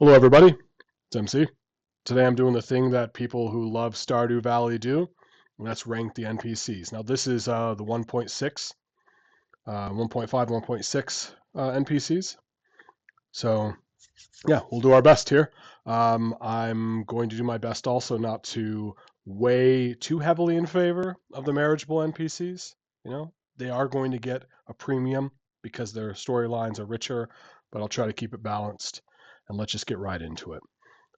Hello, everybody. It's MC. Today I'm doing the thing that people who love Stardew Valley do, and that's rank the NPCs. Now, this is the 1.6, 1.5, 1.6 NPCs. So, yeah, we'll do our best here. I'm going to do my best also not to weigh too heavily in favor of the marriageable NPCs. They are going to get a premium because their storylines are richer, but I'll try to keep it balanced. And let's just get right into it.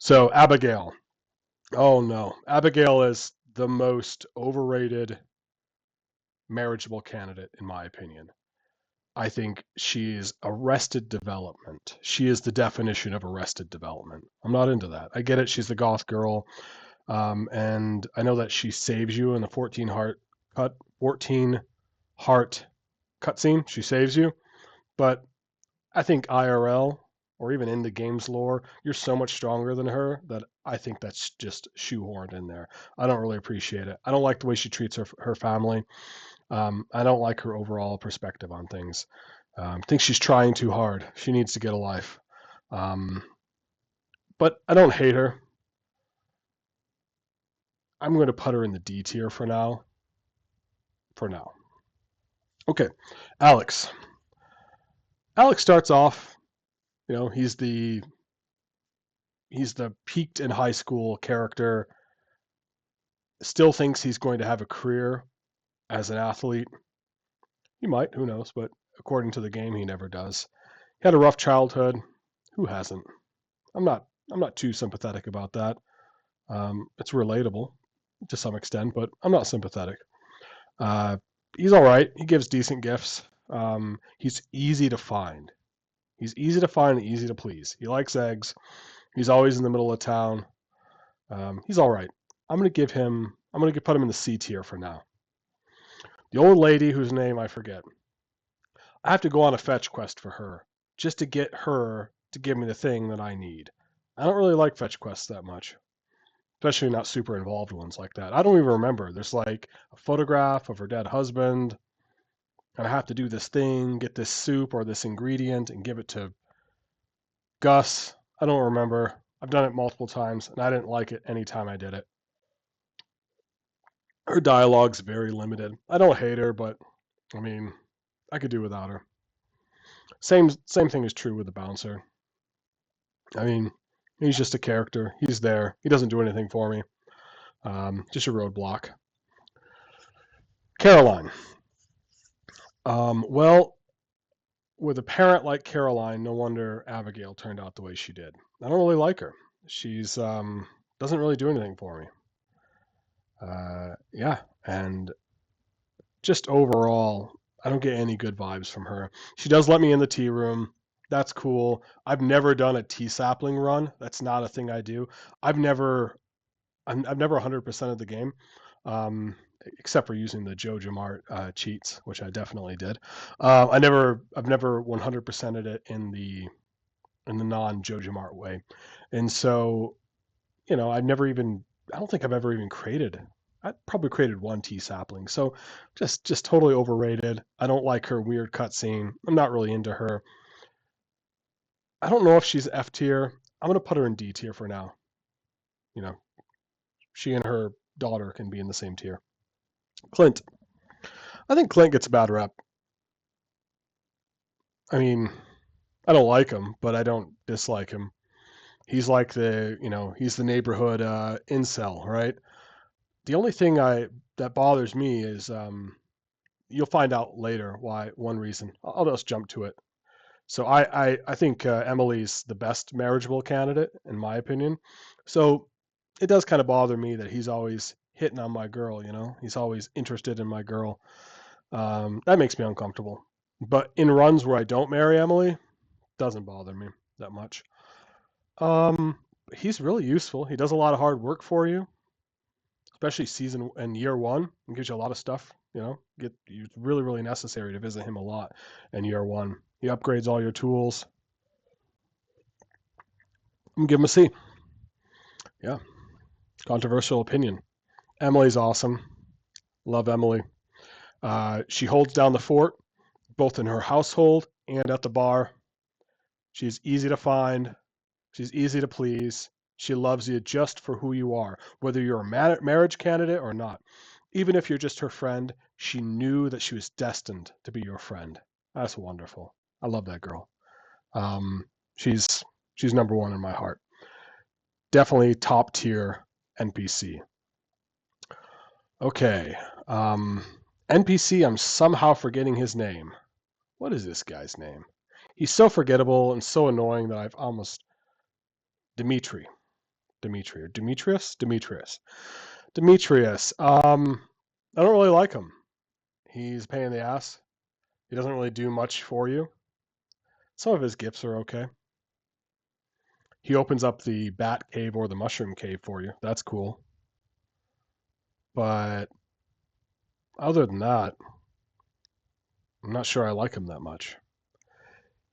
So, Abigail. Oh no. Abigail is the most overrated marriageable candidate, in my opinion. I think she's arrested development. She is the definition of arrested development. I'm not into that. I get it. She's the goth girl. And I know that she saves you in the 14 heart cutscene. She saves you. But I think IRL or even in the game's lore, you're so much stronger than her that I think that's just shoehorned in there. I don't really appreciate it. I don't like the way she treats her family. I don't like her overall perspective on things. I think she's trying too hard. She needs to get a life. Um, but I don't hate her. I'm going to put her in the D tier for now. For now. Okay, Alex. Alex starts off. He's the peaked in high school character. Still thinks he's going to have a career as an athlete. He might, who knows, but according to the game, he never does. He had a rough childhood. Who hasn't? I'm not. I'm not too sympathetic about that. It's relatable to some extent, but I'm not sympathetic. Uh, he's all right. He gives decent gifts. He's easy to find. He's easy to find and easy to please. He likes eggs. He's always in the middle of town. He's all right. I'm gonna give him. I'm gonna put him in the C tier for now. The old lady whose name I forget. I have to go on a fetch quest for her just to get her to give me the thing that I need. I don't really like fetch quests that much, especially not super involved ones like that. I don't even remember. There's like a photograph of her dead husband, and I have to do this thing, get this soup or this ingredient, and give it to Gus. I don't remember. I've done it multiple times, and I didn't like it any time I did it. Her dialogue's very limited. I don't hate her, but I mean, I could do without her. Same thing is true with the bouncer. I mean, he's just a character. He's there. He doesn't do anything for me. Just a roadblock. Caroline. Well, with a parent like Caroline, no wonder Abigail turned out the way she did. I don't really like her. She's doesn't really do anything for me. Yeah, and just overall, I don't get any good vibes from her. She does let me in the tea room. That's cool. I've never done a tea sapling run. That's not a thing I do. I've never I've never 100% of the game, um, except for using the Jojo Mart cheats, which I definitely did. I've never 100%ed it in the non Jojo Mart way, and so I've never even. I don't think I've ever even created. I probably created one T sapling, so just totally overrated. I don't like her weird cutscene. I'm not really into her. I don't know if she's F tier. I'm gonna put her in D tier for now. You know, she and her daughter can be in the same tier. Clint. I think Clint gets a bad rep. I mean, I don't like him, but I don't dislike him. He's like he's the neighborhood incel, right? The only thing I that bothers me is you'll find out later why one reason. I'll just jump to it. So I think Emily's the best marriageable candidate in my opinion. So it does kind of bother me that he's always hitting on my girl. He's always interested in my girl. That makes me uncomfortable. But in runs where I don't marry Emily, doesn't bother me that much. Um, he's really useful. He does a lot of hard work for you, especially season and year one. He gives you a lot of stuff. It's really really necessary to visit him a lot in year one. He upgrades all your tools. I'm gonna give him a C. Yeah, controversial opinion. Emily's awesome. Love Emily. She holds down the fort both in her household and at the bar. She's easy to find, She's easy to please. She loves you just for who you are, whether you're a marriage candidate or not. Even if you're just her friend, she knew that she was destined to be your friend. That's wonderful. I love that girl. Um, she's she's number one in my heart. Definitely top tier NPC. Okay. Um, NPC, I'm somehow forgetting his name. What is this guy's name? He's so forgettable and so annoying that I've almost Dimitri. Dimitri or Demetrius? Demetrius. Demetrius. I don't really like him. He's a pain in the ass. He doesn't really do much for you. Some of his gifts are okay. He opens up the bat cave or the mushroom cave for you. That's cool. But other than that, I'm not sure I like him that much.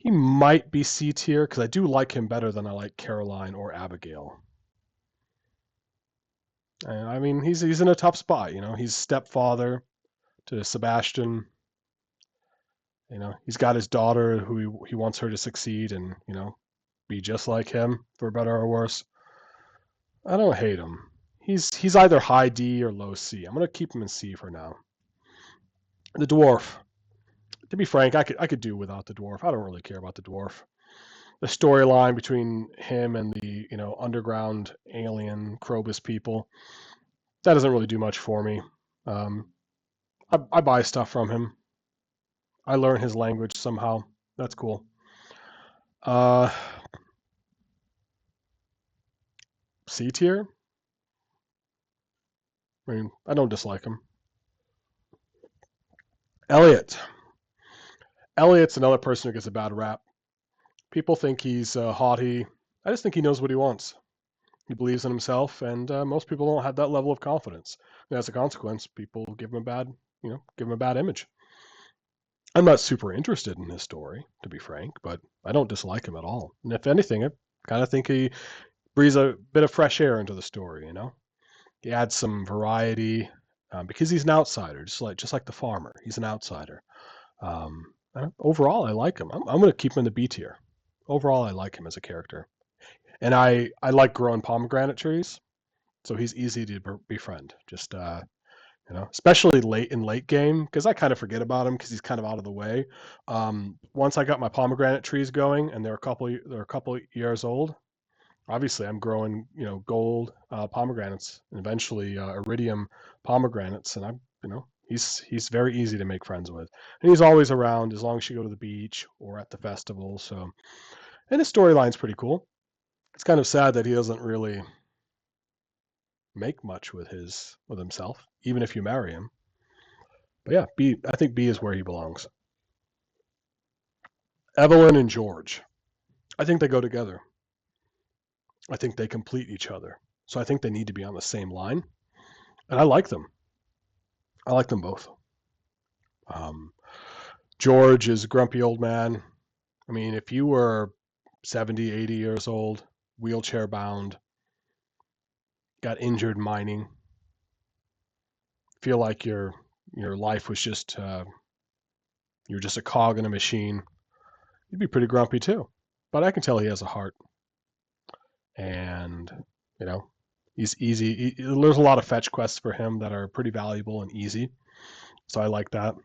He might be C tier because I do like him better than I like Caroline or Abigail. And I mean, he's in a tough spot. He's stepfather to Sebastian. He's got his daughter who he wants her to succeed and be just like him for better or worse. I don't hate him. He's either high D or low C. I'm gonna keep him in C for now. The dwarf. To be frank, I could do without the dwarf. I don't really care about the dwarf. The storyline between him and the underground alien Krobus people, that doesn't really do much for me. Um, I buy stuff from him. I learn his language somehow. That's cool. Uh, C tier. I mean, I don't dislike him. Elliot. Elliot's another person who gets a bad rap. People think he's haughty. I just think he knows what he wants. He believes in himself, and most people don't have that level of confidence. And as a consequence, people give him a bad image. I'm not super interested in his story, to be frank, but I don't dislike him at all. And if anything, I kind of think he breathes a bit of fresh air into the story. He adds some variety because he's an outsider, just like the farmer. He's an outsider. Overall, I like him. I'm going to keep him in the B tier. Overall, I like him as a character, and I like growing pomegranate trees, so he's easy to befriend. Just especially late game, because I kind of forget about him because he's kind of out of the way. Once I got my pomegranate trees going, and they're a couple years old, obviously I'm growing gold pomegranates and eventually iridium pomegranates, and he's very easy to make friends with, and he's always around as long as you go to the beach or at the festival. So, and his storyline's pretty cool. It's kind of sad that he doesn't really make much with himself, even if you marry him. But yeah, I think B is where he belongs. Evelyn and George. I think they go together. I think they complete each other. So I think they need to be on the same line. And I like them. I like them both. Um, George is a grumpy old man. I mean, if you were 70, 80 years old, wheelchair bound, got injured mining, feel like your life was just you're just a cog in a machine, you'd be pretty grumpy too. But I can tell he has a heart, and you know he's easy. There's a lot of fetch quests for him that are pretty valuable and easy, so I like that.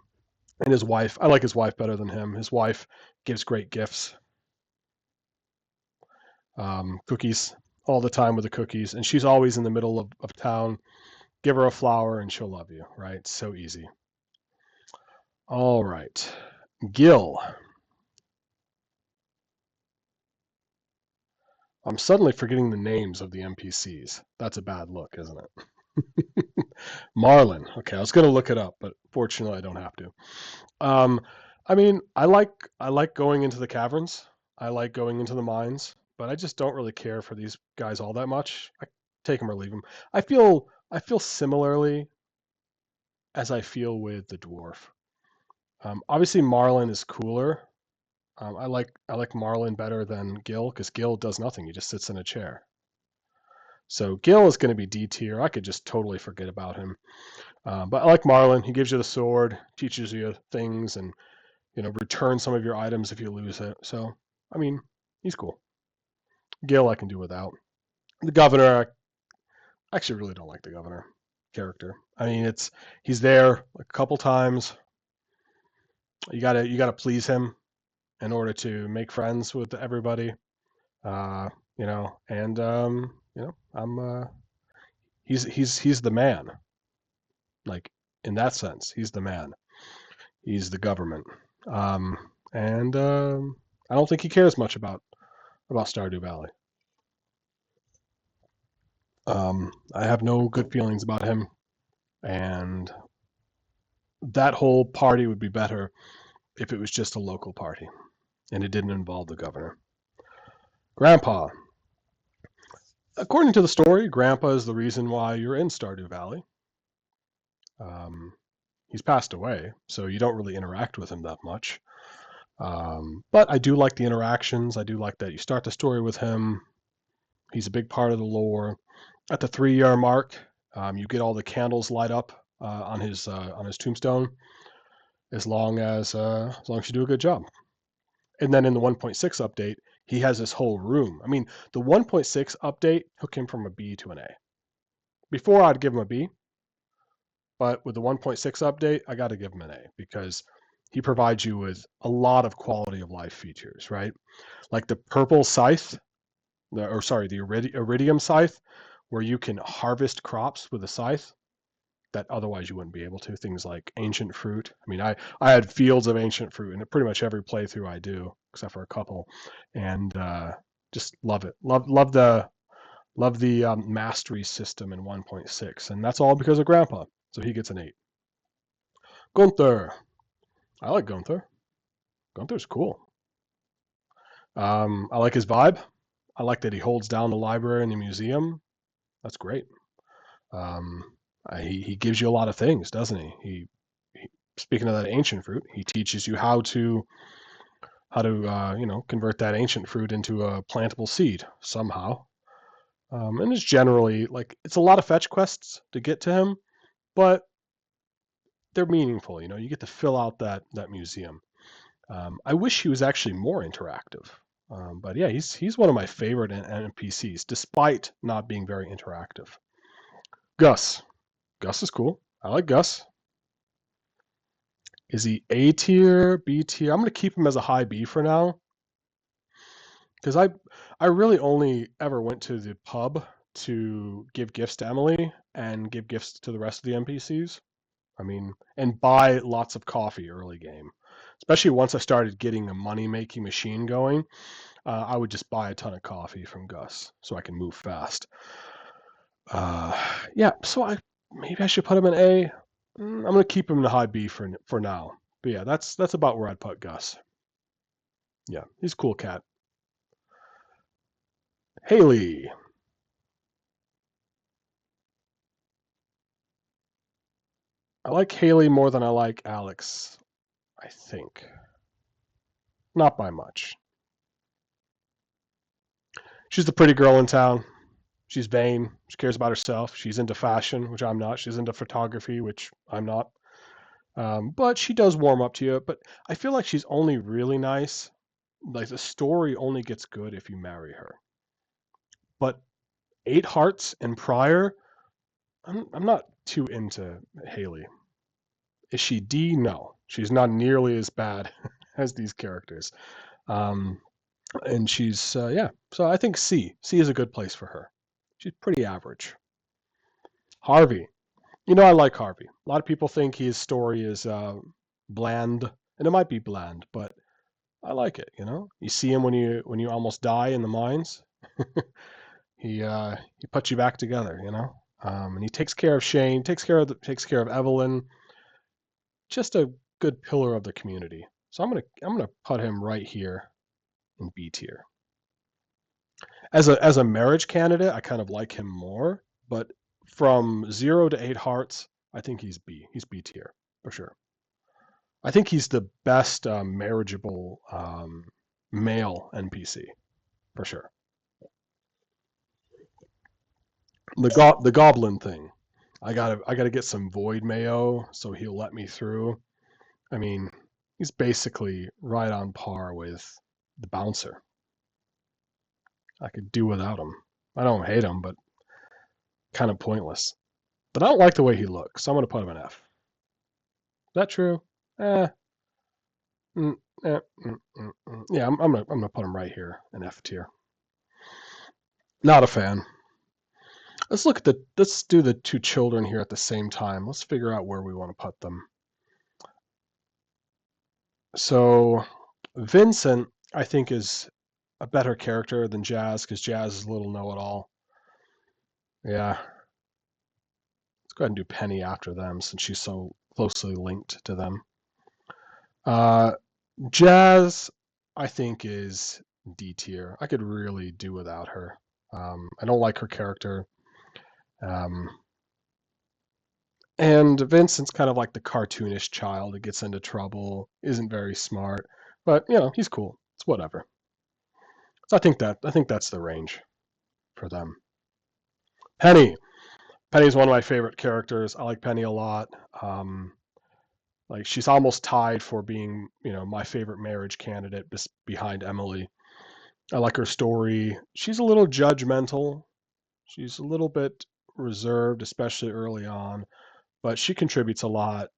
And his wife, I like his wife better than him. His wife gives great gifts, cookies all the time with the cookies, and she's always in the middle of town. Give her a flower and she'll love you, right? So easy. All right, Gil. I'm suddenly forgetting the names of the NPCs. That's a bad look, isn't it? Marlin. Okay, I was gonna look it up, but fortunately I don't have to. Um, I mean, I like going into the caverns. I like going into the mines, but I just don't really care for these guys all that much. I take them or leave them. I feel similarly as I feel with the dwarf. Obviously, Marlin is cooler. I like Marlin better than Gil because Gil does nothing. He just sits in a chair. So Gil is going to be D tier. I could just totally forget about him. But I like Marlin. He gives you the sword, teaches you things, and return some of your items if you lose it. So I mean, he's cool. Gil I can do without. The governor, I actually really don't like the governor character. I mean, he's there a couple times. You gotta please him in order to make friends with everybody. And I'm he's the man. Like in that sense, he's the man. He's the government. Um, and I don't think he cares much about Stardew Valley. I have no good feelings about him, and that whole party would be better if it was just a local party and it didn't involve the governor. Grandpa. According to the story, Grandpa is the reason why you're in Stardew Valley. Um, he's passed away, so you don't really interact with him that much. But I do like the interactions. I do like that you start the story with him. He's a big part of the lore. At the 3-year mark, you get all the candles light up on his tombstone, as long as you do a good job. And then in the 1.6 update, he has this whole room. I mean, the 1.6 update took him from a B to an A. Before I'd give him a B, but with the 1.6 update, I got to give him an A because he provides you with a lot of quality of life features, right? Like the purple scythe, the iridium scythe, where you can harvest crops with a scythe that otherwise you wouldn't be able to. Things like ancient fruit. I mean, I had fields of ancient fruit in pretty much every playthrough I do, except for a couple, and just love it. Love the mastery system in 1.6, and that's all because of Grandpa. So he gets an 8. Gunther. I like Gunther. Gunther's cool. I like his vibe. I like that he holds down the library and the museum. That's great. Um, he gives you a lot of things, doesn't he? He speaking of that ancient fruit, he teaches you how to convert that ancient fruit into a plantable seed somehow. And it's generally like it's a lot of fetch quests to get to him, but they're meaningful. You get to fill out that museum. I wish he was actually more interactive. But yeah, he's one of my favorite NPCs, despite not being very interactive. Gus. Gus is cool. I like Gus. Is he A tier, B tier? I'm gonna keep him as a high B for now, because I really only ever went to the pub to give gifts to Emily and give gifts to the rest of the NPCs. I mean, and buy lots of coffee early game. Especially once I started getting a money-making machine going, I would just buy a ton of coffee from Gus so I can move fast. Uh, yeah, so maybe I should put him in A. I'm gonna keep him in the high B for now. But yeah, that's about where I'd put Gus. Yeah, he's a cool cat. Haley. I like Haley more than I like Alex, I think. Not by much. She's the pretty girl in town. She's vain. She cares about herself. She's into fashion, which I'm not. She's into photography, which I'm not. But she does warm up to you. But I feel like she's only really nice. Like the story only gets good if you marry her. But Eight Hearts and Prior, I'm not too into Haley. Is she D? No. She's not nearly as bad as these characters. Um, and she's, yeah. So I think C. C is a good place for her. She's pretty average. Harvey. I like Harvey. A lot of people think his story is bland, and it might be bland, but I like it. You see him when you almost die in the mines. He puts you back together. And he takes care of Shane, takes care of Evelyn. Just a good pillar of the community. So I'm gonna put him right here in B tier. As a marriage candidate, I kind of like him more, but from 0 to 8 hearts, I think he's B. He's B tier for sure. I think he's the best marriageable male NPC for sure. The goblin thing. I gotta get some void mayo so he'll let me through. I mean, he's basically right on par with the bouncer. I could do without him. I don't hate him, but kind of pointless. But I don't like the way he looks, so I'm going to put him an F. Is that true? Eh. Mm, Yeah, I'm gonna put him right here, an F tier. Not a fan. Let's do the two children here at the same time. Let's figure out where we want to put them. So Vincent, I think, is a better character than Jazz because Jazz is a little know-it-all. Yeah, let's go ahead and do Penny after them since she's so closely linked to them. Uh, Jazz, I think, is D tier. I could really do without her. I don't like her character. Um, and Vincent's kind of like the cartoonish child that gets into trouble, isn't very smart, but he's cool. It's whatever. So I think that's the range for them. Penny. Penny's one of my favorite characters. I like Penny a lot. Like she's almost tied for being, my favorite marriage candidate behind Emily. I like her story. She's a little judgmental. She's a little bit reserved, especially early on, but she contributes a lot.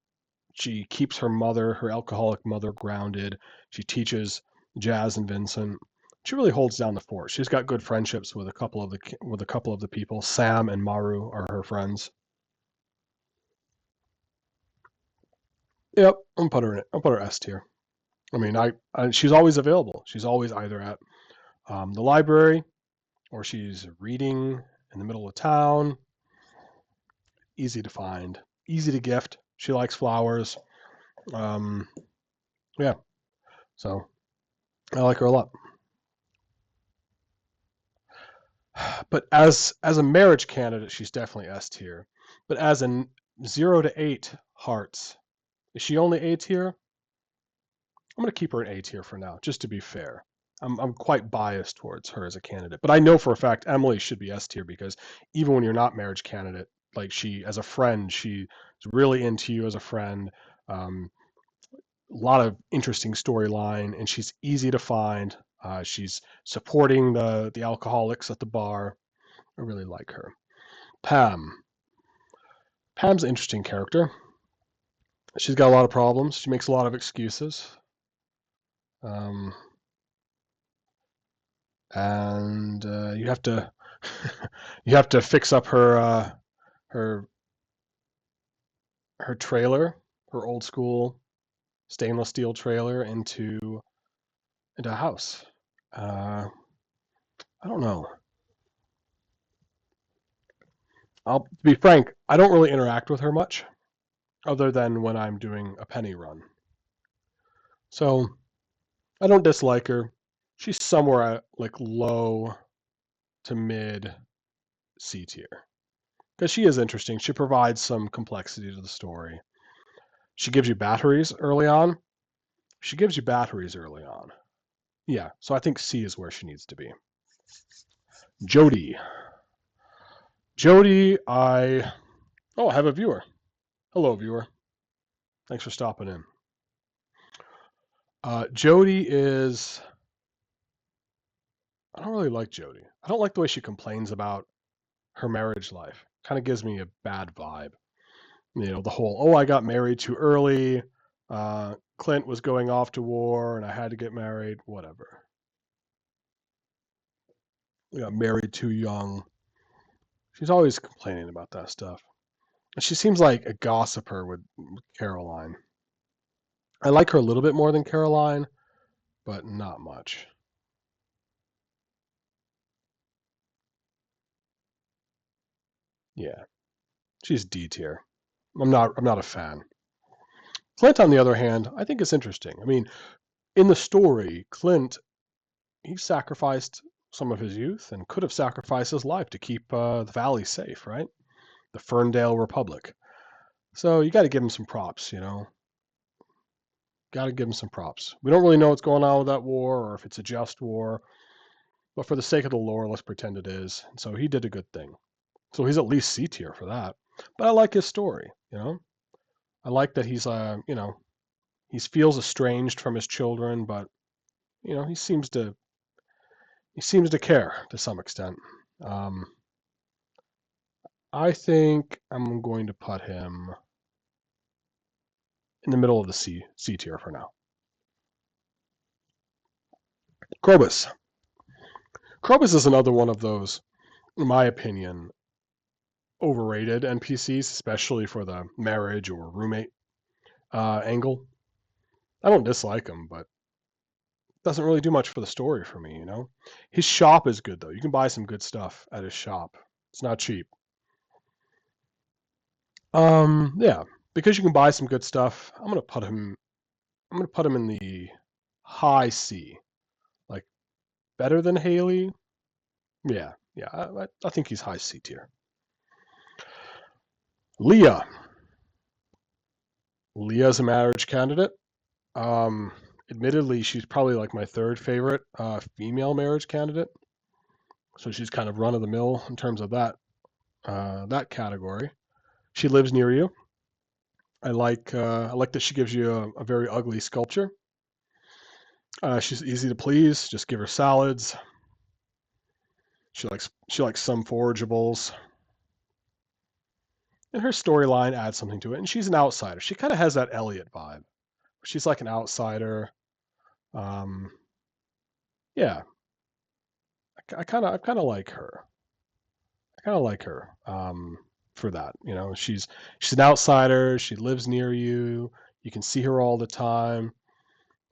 She keeps her alcoholic mother, grounded. She teaches Jazz and Vincent. She really holds down the fort. She's got good friendships with a couple of the people. Sam and Maru are her friends. Yep, I'll put her S tier. I mean, she's always available. She's always either at the library or she's reading in the middle of town. Easy to find, easy to gift. She likes flowers. Um, yeah, so I like her a lot. But as a marriage candidate, she's definitely S tier. But as an 0 to 8 hearts, is she only A tier? I'm going to keep her an A tier for now, just to be fair. I'm quite biased towards her as a candidate, but I know for a fact Emily should be S tier because even when you're not marriage candidate, like she as a friend, she's really into you as a friend. Um, a lot of interesting storyline, and she's easy to find. She's supporting the alcoholics at the bar. I really like her. Pam. Pam's an interesting character. She's got a lot of problems. She makes a lot of excuses. Um, and you have to you have to fix up her her trailer, her old school stainless steel trailer into a house. Uh, I don't know. I'll be frank. I don't really interact with her much, other than when I'm doing a penny run. So I don't dislike her. She's somewhere at like low to mid C tier because she is interesting. She provides some complexity to the story. She gives you batteries early on. She gives you batteries early on. Yeah, so I think C is where she needs to be. Jody. Jody, I have a viewer. Hello, viewer. Thanks for stopping in. Jody is. I don't really like Jody. I don't like the way she complains about her marriage life. Kind of gives me a bad vibe. The whole, oh, I got married too early. Clint was going off to war and I had to get married. Whatever. I got married too young. She's always complaining about that stuff. She seems like a gossiper with Caroline. I like her a little bit more than Caroline, but not much. Yeah, she's D tier. I'm not a fan. Clint, on the other hand, I think is interesting. I mean, in the story, Clint he sacrificed some of his youth and could have sacrificed his life to keep the valley safe, right? The Ferndale Republic. So you got to give him some props, Got to give him some props. We don't really know what's going on with that war or if it's a just war, but for the sake of the lore, let's pretend it is. And so he did a good thing. So he's at least C tier for that. But I like his story. I like that he feels estranged from his children, but he seems to He seems to care to some extent. I think I'm going to put him in the middle of the C tier for now. Krobus. Krobus is another one of those, in my opinion, overrated NPCs, especially for the marriage or roommate angle. I don't dislike him, but doesn't really do much for the story for me, you know? His shop is good, though. You can buy some good stuff at his shop. It's not cheap. Yeah, because you can buy some good stuff, I'm gonna put him in the high C. Like, better than Haley? Yeah, yeah, I think he's high C tier. Leah. Leah's a marriage candidate. Um, Admittedly, she's probably like my third favorite female marriage candidate. So she's kind of run of the mill in terms of that category. She lives near you. I like that she gives you a very ugly sculpture. She's easy to please. Just give her salads. She likes some forageables. And her storyline adds something to it. And she's an outsider. She kind of has that Elliot vibe. She's like an outsider. Um, yeah, I kind of like her. I kind of like her for that. You know, she's an outsider. She lives near you. You can see her all the time.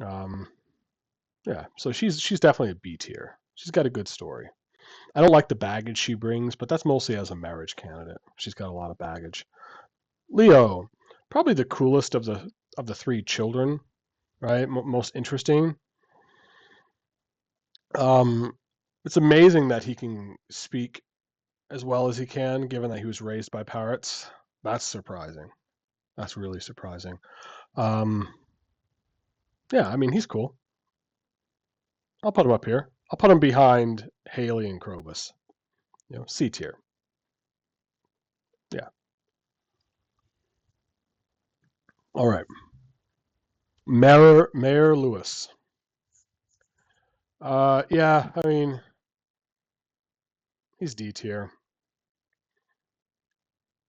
Um, yeah, so she's definitely a B tier. She's got a good story. I don't like the baggage she brings, but that's mostly as a marriage candidate. She's got a lot of baggage. Leo, probably the coolest of the three children, right? Most interesting. Um, it's amazing that he can speak as well as he can, given that he was raised by parrots. That's surprising. That's really surprising. Um, yeah, I mean, he's cool. I'll put him up here. I'll put him behind Haley and Krobus. You know, C tier. Yeah. All right. Mayor Lewis. Yeah, I mean, he's D tier.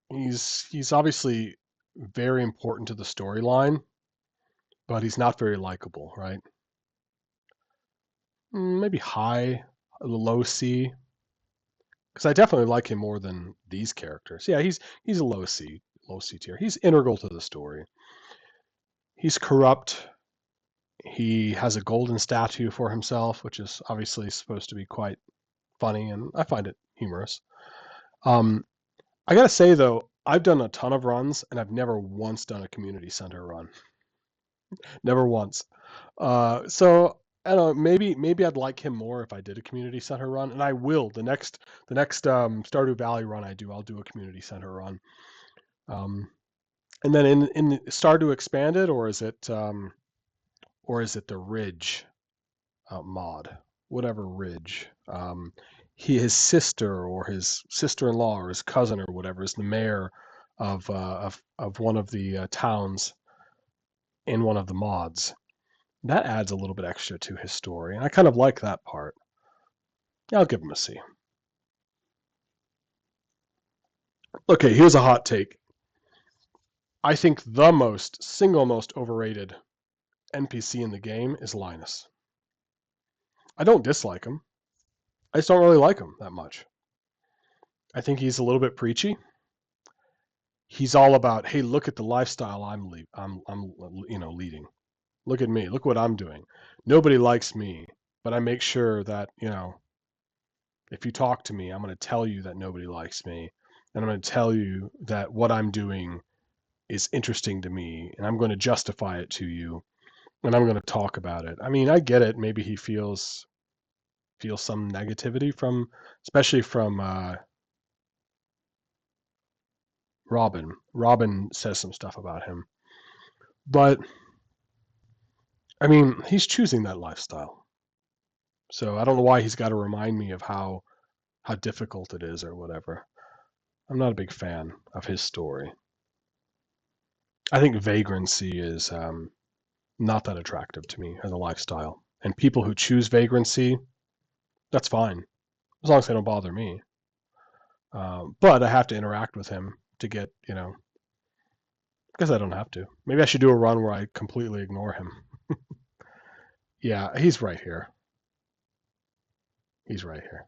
He's obviously very important to the storyline, but he's not very likable, right? Maybe high, low C, because I definitely like him more than these characters. Yeah, he's a low C tier. He's integral to the story. He's corrupt. He has a golden statue for himself, which is obviously supposed to be quite funny, and I find it humorous. Um, I gotta say though, I've done a ton of runs, and I've never once done a community center run. Never once. So I don't know. Maybe I'd like him more if I did a community center run, and I will. The next Stardew Valley run I do, I'll do a community center run. Um, and then in Stardew Expanded, or is it the Ridge mod, whatever Ridge. His sister or his sister-in-law or his cousin or whatever is the mayor of one of the towns in one of the mods. That adds a little bit extra to his story, and I kind of like that part. I'll give him a C. Okay, here's a hot take. I think the single most overrated NPC in the game is Linus. I don't dislike him. I just don't really like him that much. I think he's a little bit preachy. He's all about, hey, look at the lifestyle I'm leading. Look at me. Look what I'm doing. Nobody likes me, but I make sure that, if you talk to me, I'm going to tell you that nobody likes me, and I'm going to tell you that what I'm doing is interesting to me, and I'm going to justify it to you, and I'm going to talk about it. I mean, I get it. Maybe he feels some negativity especially from Robin. Robin says some stuff about him, but I mean, he's choosing that lifestyle. So I don't know why he's got to remind me of how difficult it is or whatever. I'm not a big fan of his story. I think vagrancy is not that attractive to me as a lifestyle. And people who choose vagrancy, That's fine, as long as they don't bother me. But I have to interact with him to get, because I don't have to. Maybe I should do a run where I completely ignore him. Yeah, he's right here. He's right here.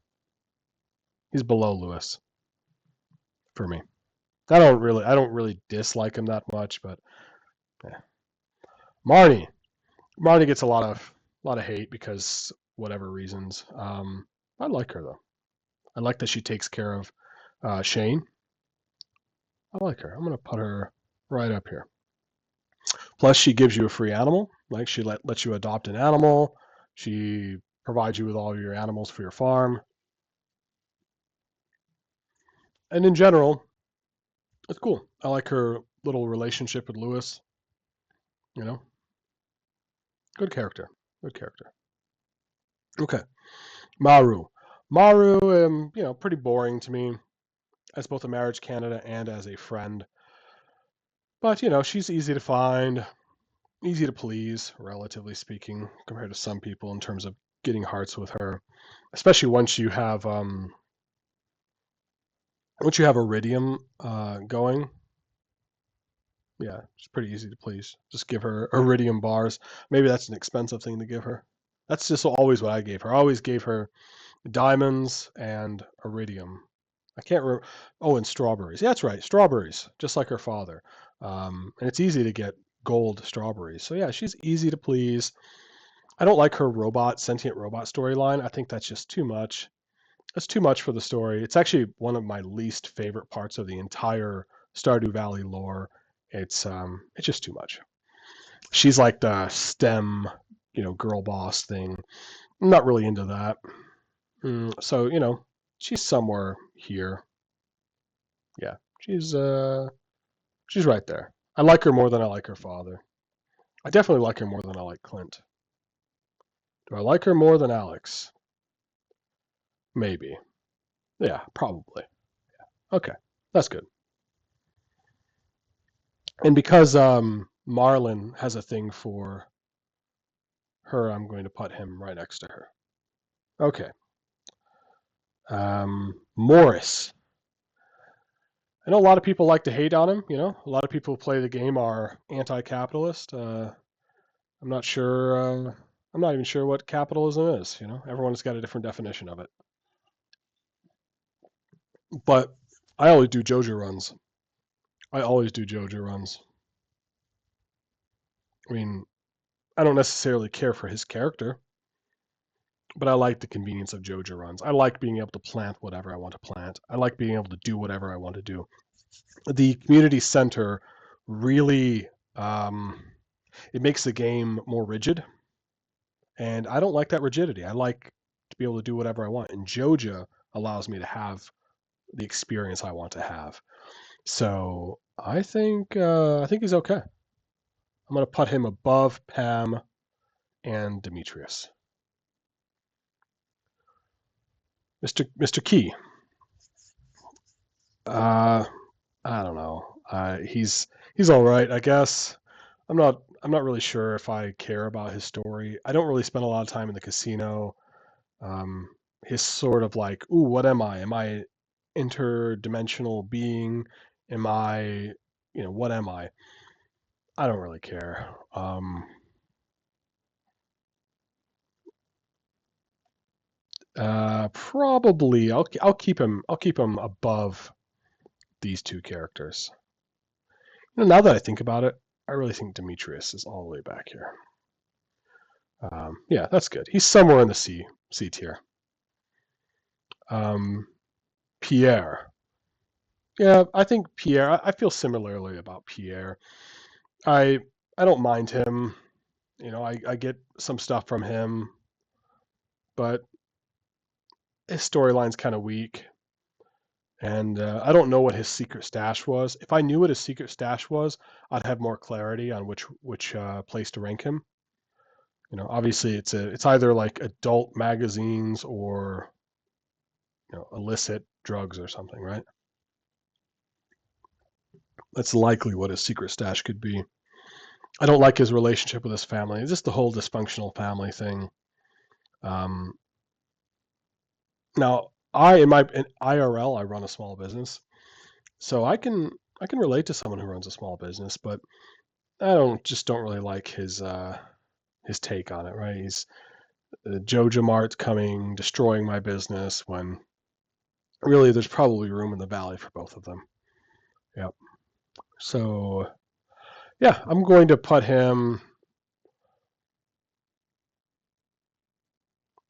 He's below Lewis for me. I don't really dislike him that much, but yeah. Marnie. Marnie gets a lot of hate because whatever reasons. I like her though. I like that she takes care of Shane. I like her. I'm gonna put her right up here. Plus, she gives you a free animal. Like she lets you adopt an animal. She provides you with all your animals for your farm. And in general, it's cool. I like her little relationship with Lewis. You know, good character. Good character. Okay, Maru. Maru, pretty boring to me as both a marriage candidate and as a friend. But she's easy to find, easy to please, relatively speaking, compared to some people in terms of getting hearts with her. Especially once you have Iridium going. Yeah, it's pretty easy to please. Just give her Iridium bars. Maybe that's an expensive thing to give her. That's just always what I gave her. I always gave her diamonds and Iridium. I can't remember. Oh, and strawberries. Yeah, that's right. Strawberries, just like her father. And it's easy to get gold strawberries. So yeah, she's easy to please. I don't like her sentient robot storyline. I think that's just too much. That's too much for the story. It's actually one of my least favorite parts of the entire Stardew Valley lore. It's just too much. She's like the STEM, girl boss thing. I'm not really into that. So she's somewhere here. Yeah, she's right there. I like her more than I like her father. I definitely like her more than I like Clint. Do I like her more than Alex? Maybe. Yeah, probably. Okay, that's good. And because Marlin has a thing for her, I'm going to put him right next to her. Okay. Morris. I know a lot of people like to hate on him. A lot of people who play the game are anti-capitalist. I'm not sure. I'm not even sure what capitalism is. Everyone's got a different definition of it. But I always do JoJo runs. I always do JoJo runs. I mean, I don't necessarily care for his character, but I like the convenience of JoJo runs. I like being able to plant whatever I want to plant. I like being able to do whatever I want to do. The community center really it makes the game more rigid, and I don't like that rigidity. I like to be able to do whatever I want, and JoJo allows me to have the experience I want to have. So I think he's okay. I'm gonna put him above Pam and Demetrius. Mr. Key. Uh, I don't know. He's all right, I guess. I'm not really sure if I care about his story. I don't really spend a lot of time in the casino. Um, his sort of like, ooh, what am I? Am I interdimensional being? Am I, what am I? I don't really care. Probably I'll keep him above these two characters. Now that I think about it, I really think Demetrius is all the way back here. Yeah, that's good. He's somewhere in the C tier. Um, Pierre. Yeah, I think Pierre. I feel similarly about Pierre. I I don't mind him. I get some stuff from him, but his storyline's kind of weak, and I don't know what his secret stash was. If I knew what his secret stash was, I'd have more clarity on which place to rank him. Obviously it's either like adult magazines or illicit drugs or something, right? That's likely what his secret stash could be. I don't like his relationship with his family. It's just the whole dysfunctional family thing. Um, Now, in IRL, I run a small business, so I can relate to someone who runs a small business, but I don't really like his take on it. Right? He's Joja Mart coming, destroying my business when really there's probably room in the valley for both of them. Yep. So yeah, I'm going to put him.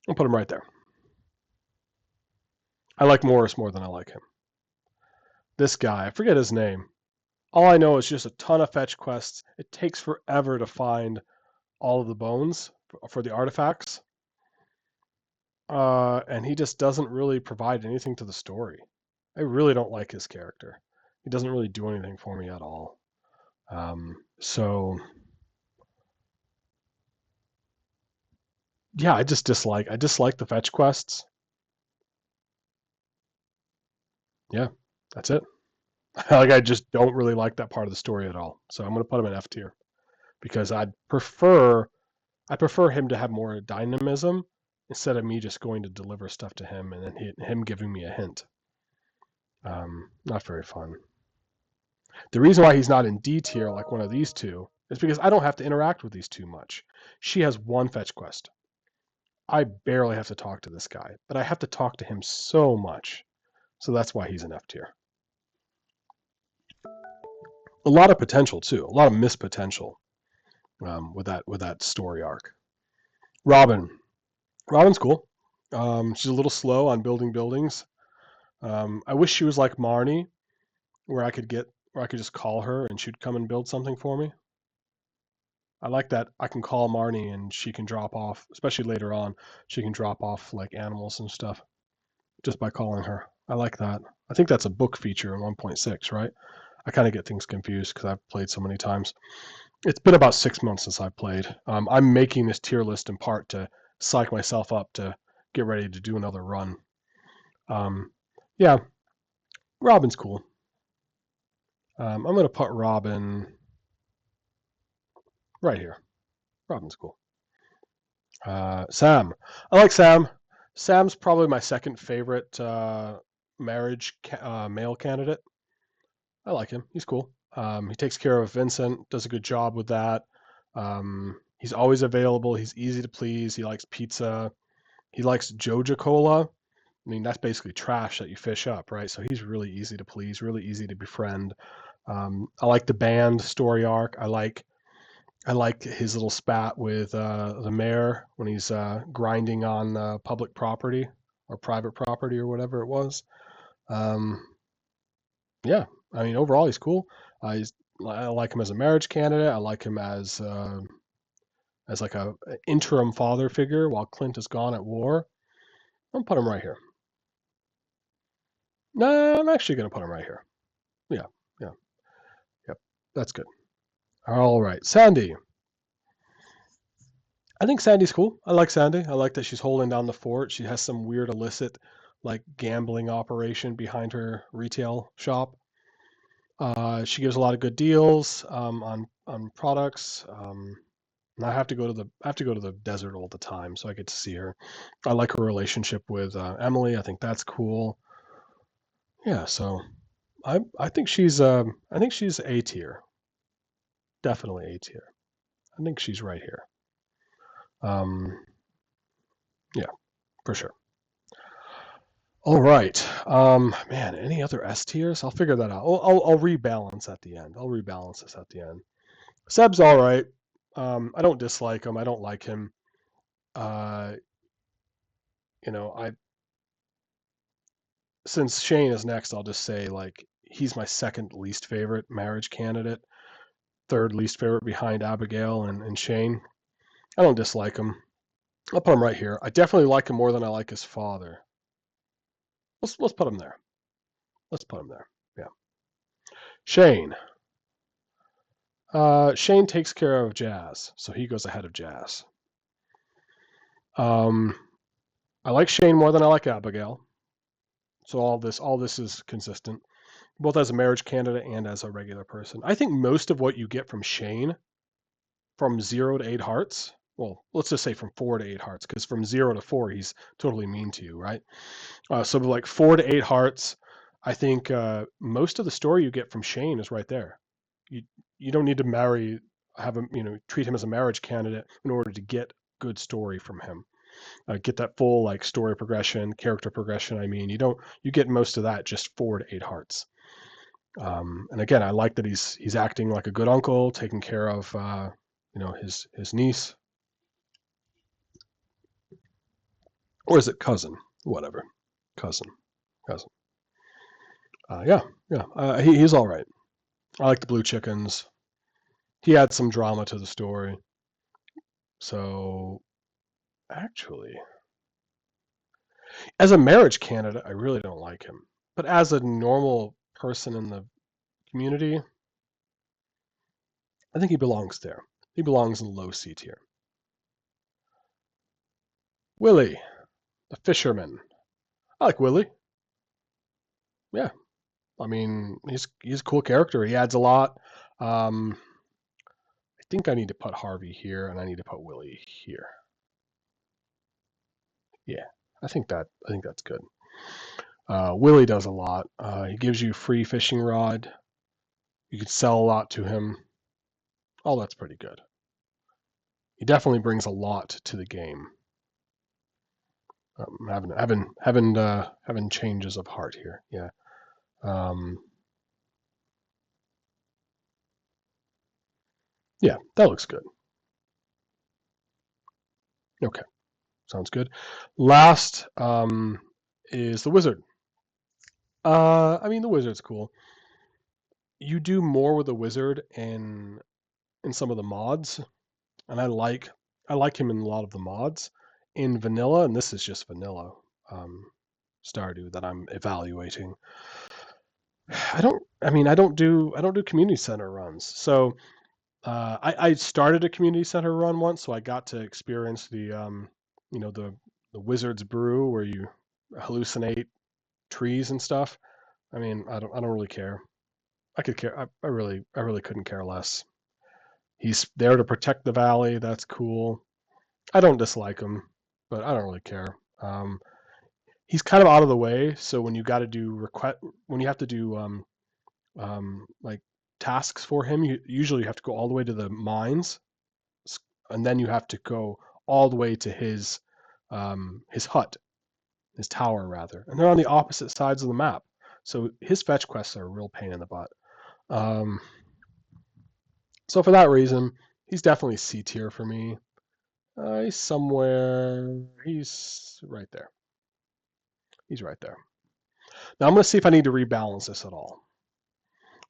I'll put him right there. I like Morris more than I like him. This guy, I forget his name. All I know is just a ton of fetch quests. It takes forever to find all of the bones for the artifacts. And he just doesn't really provide anything to the story. I really don't like his character. He doesn't really do anything for me at all. So yeah, I dislike the fetch quests. Yeah, that's it. Like I just don't really like that part of the story at all. So I'm gonna put him in F tier because I prefer him to have more dynamism instead of me just going to deliver stuff to him and then him giving me a hint. Not very fun. The reason why he's not in D tier like one of these two is because I don't have to interact with these two much. She has one fetch quest. I barely have to talk to this guy, but I have to talk to him so much. So that's why he's an F tier. A lot of potential too, a lot of missed potential with that story arc. Robin, Robin's cool. She's a little slow on building buildings. I wish she was like Marnie, where I could just call her and she'd come and build something for me. I like that I can call Marnie and she can drop off, especially later on, she can drop off like animals and stuff just by calling her. I like that. I think that's a book feature in 1.6, right? I kind of get things confused because I've played so many times. It's been about 6 months since I played. I'm making this tier list in part to psych myself up to get ready to do another run. Um, yeah, Robin's cool. I'm going to put Robin right here. Robin's cool. Sam. I like Sam. Sam's probably my second favorite marriage male candidate. I like him. He's cool. He takes care of Vincent, does a good job with that. He's always available. He's easy to please. He likes pizza. He likes Joja Cola. I mean, that's basically trash that you fish up, right? So he's really easy to please, really easy to befriend. I like the band story arc. I like his little spat with the mayor when he's grinding on public property or private property or whatever it was. Um, yeah, I mean overall he's cool. I like him as a marriage candidate. I like him as like a interim father figure while Clint is gone at war. I'm gonna put him right here. No, I'm actually gonna put him right here. Yeah, yeah, yep, that's good. All right, Sandy. I think Sandy's cool. I like Sandy. I like that she's holding down the fort. She has some weird illicit, like gambling operation behind her retail shop. She gives a lot of good deals on products. And I have to go to the desert all the time, so I get to see her. I like her relationship with Emily. I think that's cool. Yeah, so I think she's A tier, definitely A tier. I think she's right here. Um, yeah, for sure. All right. Man, any other S tiers? I'll figure that out. I'll rebalance at the end. I'll rebalance this at the end. Seb's all right. I don't dislike him. I don't like him. Uh, I since Shane is next, I'll just say like he's my second least favorite marriage candidate, third least favorite behind Abigail and Shane. I don't dislike him. I'll put him right here. I definitely like him more than I like his father. Let's put him there. Let's put him there. Yeah. Shane. Shane takes care of Jazz, so he goes ahead of Jazz. Um, I like Shane more than I like Abigail, so all this is consistent, both as a marriage candidate and as a regular person. I think most of what you get from Shane, from 0 to 8 hearts, well, let's just say from 4 to 8 hearts, because from 0 to 4, he's totally mean to you, right? So like 4 to 8 hearts, I think most of the story you get from Shane is right there. You you don't need to have him, treat him as a marriage candidate in order to get good story from him. Get that full like story progression, character progression. I mean, you get most of that just 4 to 8 hearts. And again, I like that he's acting like a good uncle, taking care of his niece, or is it cousin? Whatever, cousin, cousin. Yeah, yeah. He's all right. I like the blue chickens. He adds some drama to the story. So actually, as a marriage candidate, I really don't like him. But as a normal person in the community, I think he belongs there. He belongs in the low C tier. Willie, the fisherman. I like Willie. Yeah, I mean he's a cool character. He adds a lot. I think I need to put Harvey here, and I need to put Willie here. Yeah, I think that's good. Willie does a lot. He gives you free fishing rod. You can sell a lot to him. Oh, that's pretty good. He definitely brings a lot to the game. Having changes of heart here. Yeah. Yeah, that looks good. Okay, sounds good. Last is the wizard. I mean, the wizard's cool. You do more with the wizard in some of the mods, and I like him in a lot of the mods. In vanilla, and this is just vanilla Stardew that I'm evaluating. I don't do community center runs. So I started a community center run once, so I got to experience the wizard's brew where you hallucinate trees and stuff. I mean, I don't really care. I could care. I really couldn't care less. He's there to protect the valley. That's cool. I don't dislike him, but I don't really care. He's kind of out of the way, so when you got to do when you have to do like tasks for him, you usually have to go all the way to the mines, and then you have to go all the way to his hut, his tower rather, and they're on the opposite sides of the map. So his fetch quests are a real pain in the butt. Um, so for that reason, he's definitely C tier for me. He's somewhere. He's right there. He's right there. Now I'm going to see if I need to rebalance this at all.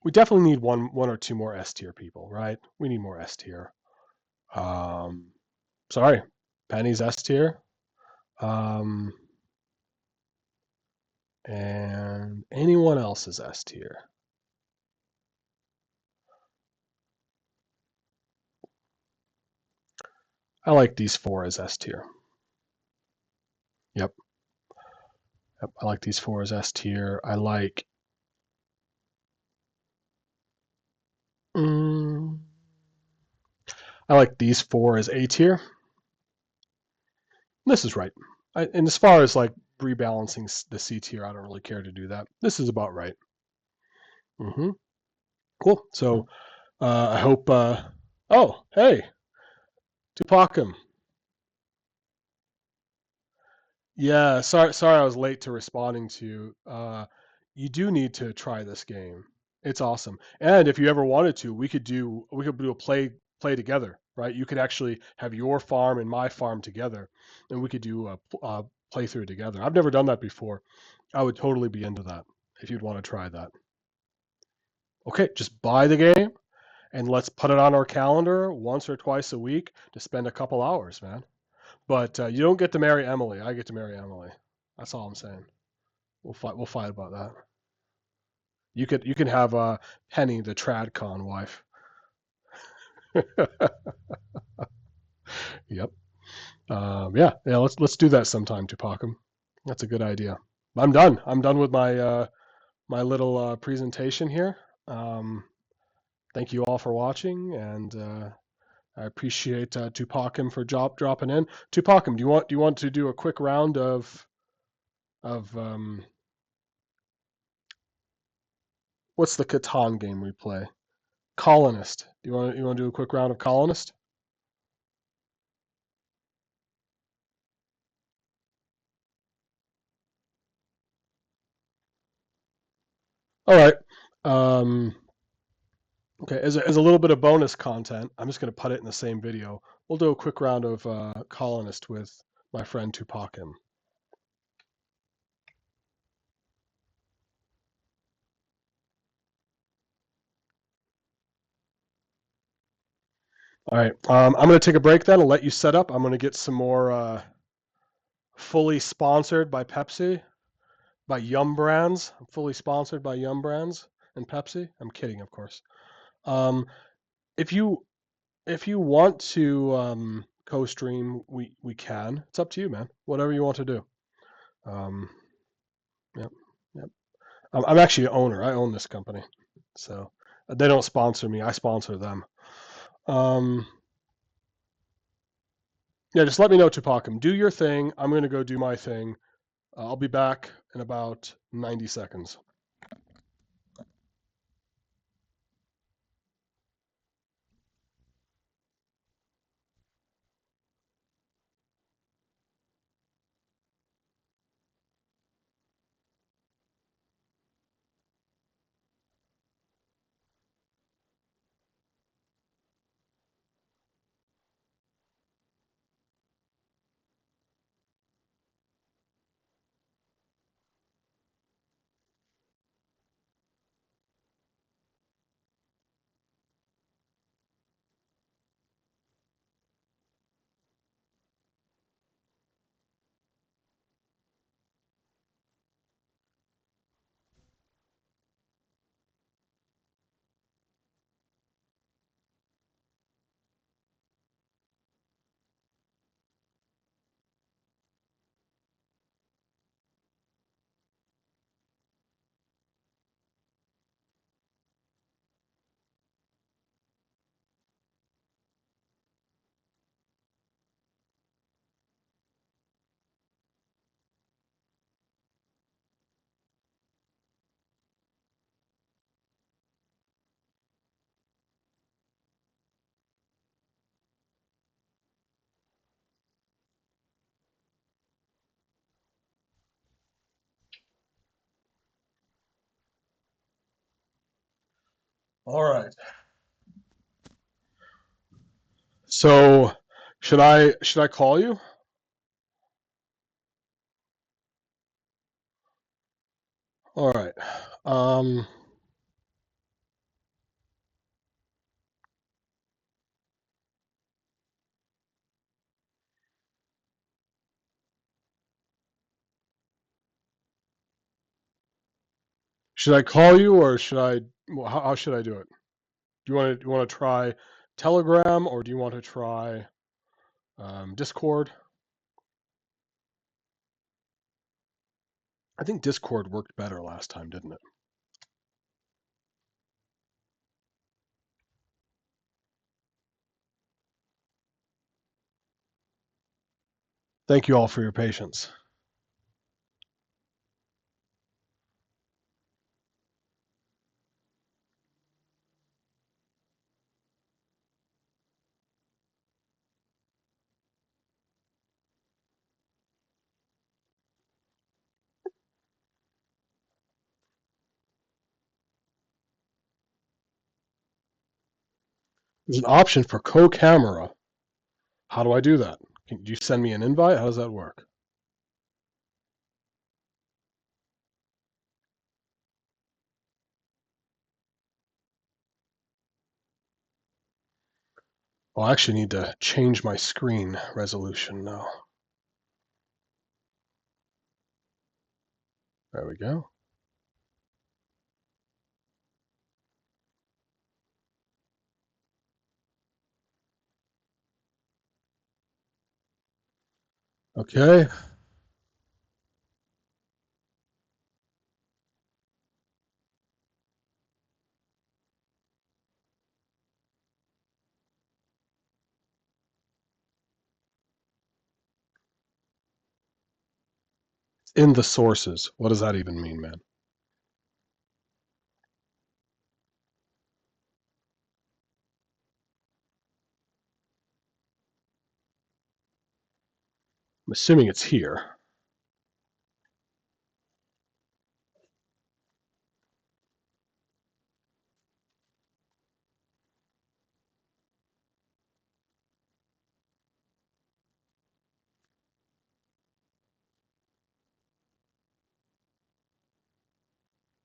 We definitely need one or two more S tier people, right? We need more S tier. Sorry, Penny's S tier. And anyone else is S tier. I like these 4 as S tier. Yep. I like these 4 as S tier. I like. I like these 4 as A tier. This is right. And as far as like rebalancing the C tier, I don't really care to do that. This is about right. Cool. So I hope. Oh, hey, Tupacum. Yeah, sorry I was late to responding to you. You do need to try this game. It's awesome. And if you ever wanted to, we could do a play together, right? You could actually have your farm and my farm together, and we could do a playthrough together. I've never done that before. I would totally be into that if you'd want to try that. Okay, just buy the game and let's put it on our calendar once or twice a week to spend a couple hours, man. But you don't get to marry Emily. I get to marry Emily. That's all I'm saying. We'll fight about that. You can have Penny, the TradCon wife. Yep. Yeah. Let's do that sometime, Tupacum. That's a good idea. I'm done. I'm done with my little presentation here. Thank you all for watching, and I appreciate Tupakim for dropping in. Tupakim, do you want to do a quick round of what's the Catan game we play? Colonist. Do you want to do a quick round of Colonist? All right. Um, okay. As a little bit of bonus content, I'm just going to put it in the same video. We'll do a quick round of Colonist with my friend Tupakim. All right. I'm going to take a break then. I'll let you set up. I'm going to get some more fully sponsored by Pepsi, by Yum Brands. I'm fully sponsored by Yum Brands and Pepsi. I'm kidding, of course. Um, if you if you want to co-stream, we can. It's up to you, man. Whatever you want to do. Um, yep, yep. I'm actually an owner. I own this company, so they don't sponsor me. I sponsor them. Um, yeah, just let me know, Tupakim. Do your thing. I'm gonna go do my thing. I'll be back in about 90 seconds. All right. So, should I call you? All right. Um, should I call you or should I? Well, how should I do it? Do you want to try Telegram or do you want to try Discord? I think Discord worked better last time, didn't it? Thank you all for your patience. There's an option for co-camera. How do I do that? Can you send me an invite? How does that work? Well, I actually need to change my screen resolution now. There we go. Okay. in the sources. What does that even mean, man? I'm assuming it's here.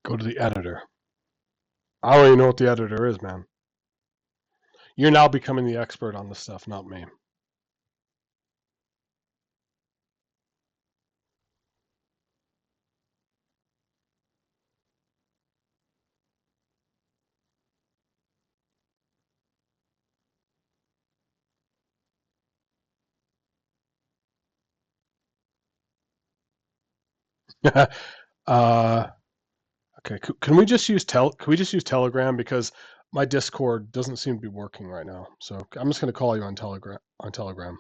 Go to the editor. I don't even know what the editor is, man. You're now becoming the expert on this stuff, not me. uh, okay, can we just use Can we just use Telegram, because my Discord doesn't seem to be working right now. So I'm just going to call you on Telegram.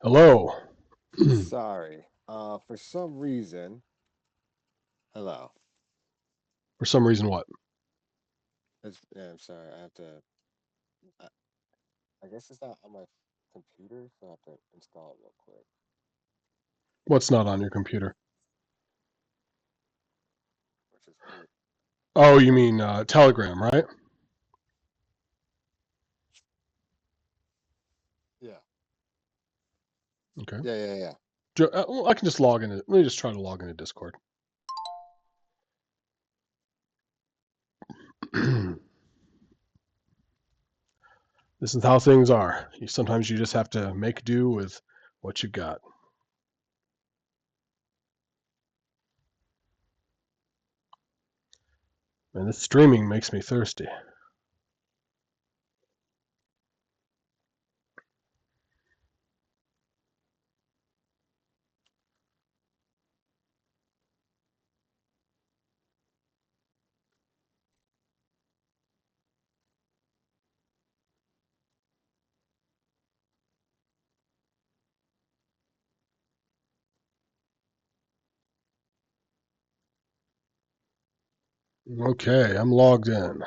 Hello. Sorry. For some reason, hello. For some reason, what? Yeah, I'm sorry. I have to. I, I guess it's not on my computer, so I have to install it real quick. What's not on your computer? Which is weird. Oh, you mean Telegram, right? Yeah. Okay. Yeah. Well, I can just log in. Let me just try to log into Discord. This is how things are. Sometimes you just have to make do with what you got. And this streaming makes me thirsty. Okay, I'm logged in.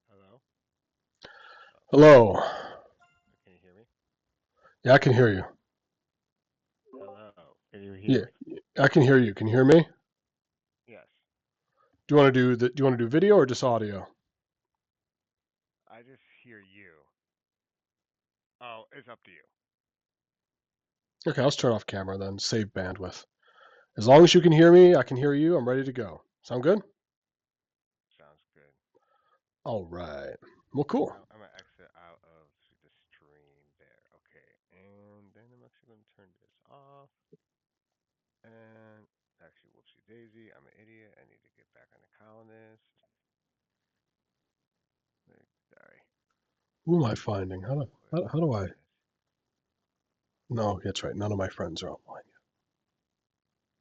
Hello? Hello. Can you hear me? Yeah, I can hear you. Hello. Can you hear Yeah, me? I can hear you. Can you hear me? Yes. Do you want to do you want to do video or just audio? I just hear you. Oh, it's up to you. Okay, let's turn off camera then. Save bandwidth. As long as you can hear me, I can hear you. I'm ready to go. Sound good? Sounds good. All right. Well, cool. Now I'm gonna exit out of the stream there. Okay, and then I'm actually gonna turn this off. And actually, whoopsie daisy, I'm an idiot. I need to get back on the colonist. Sorry. Who am I finding? Where How do I? is No, that's right. None of my friends are online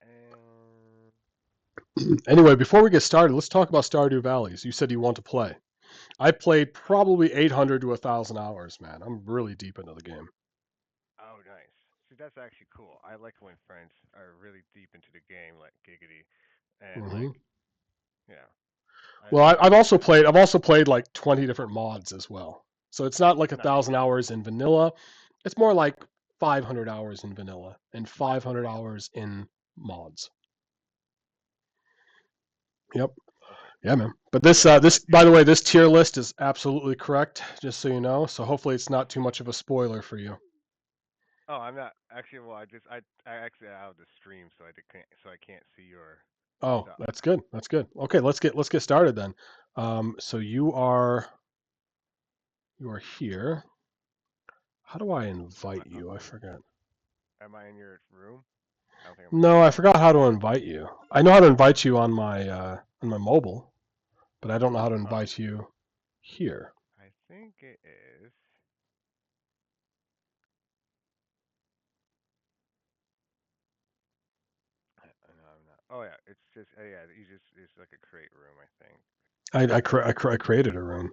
and yet. Anyway, before we get started, let's talk about Stardew Valleys. You said you want to play. I played probably 800 to 1,000 hours, man. I'm really deep into the game. oh, nice. See, that's actually cool. I like when friends are really deep into the game, like giggity, and Hmm. yeah, Well, I I've like also that. played. I've also played like 20 different mods as well. So it's not like a Nice. thousand hours in vanilla. It's more like 500 hours in vanilla and 500 hours in mods. Yep. Okay. Yeah, man. But But this, yeah, this, by the way, this tier list is absolutely correct, just so you know. So hopefully it's not too much of a spoiler for you. oh, I'm not actually. Well, I actually out of the stream, so I can't see your Oh, stuff. that's good. That's good. Okay, let's get started then. So you are here. How do I invite Oh, you? I forgot. am I in your room? I don't think I'm in your No, I room. forgot how to invite you. I know how to invite you on my mobile, but I don't know how to Oh, invite you here. I think it is. No, I'm not. Oh yeah, it's just yeah. You just it's like a create room, I think. I created a room.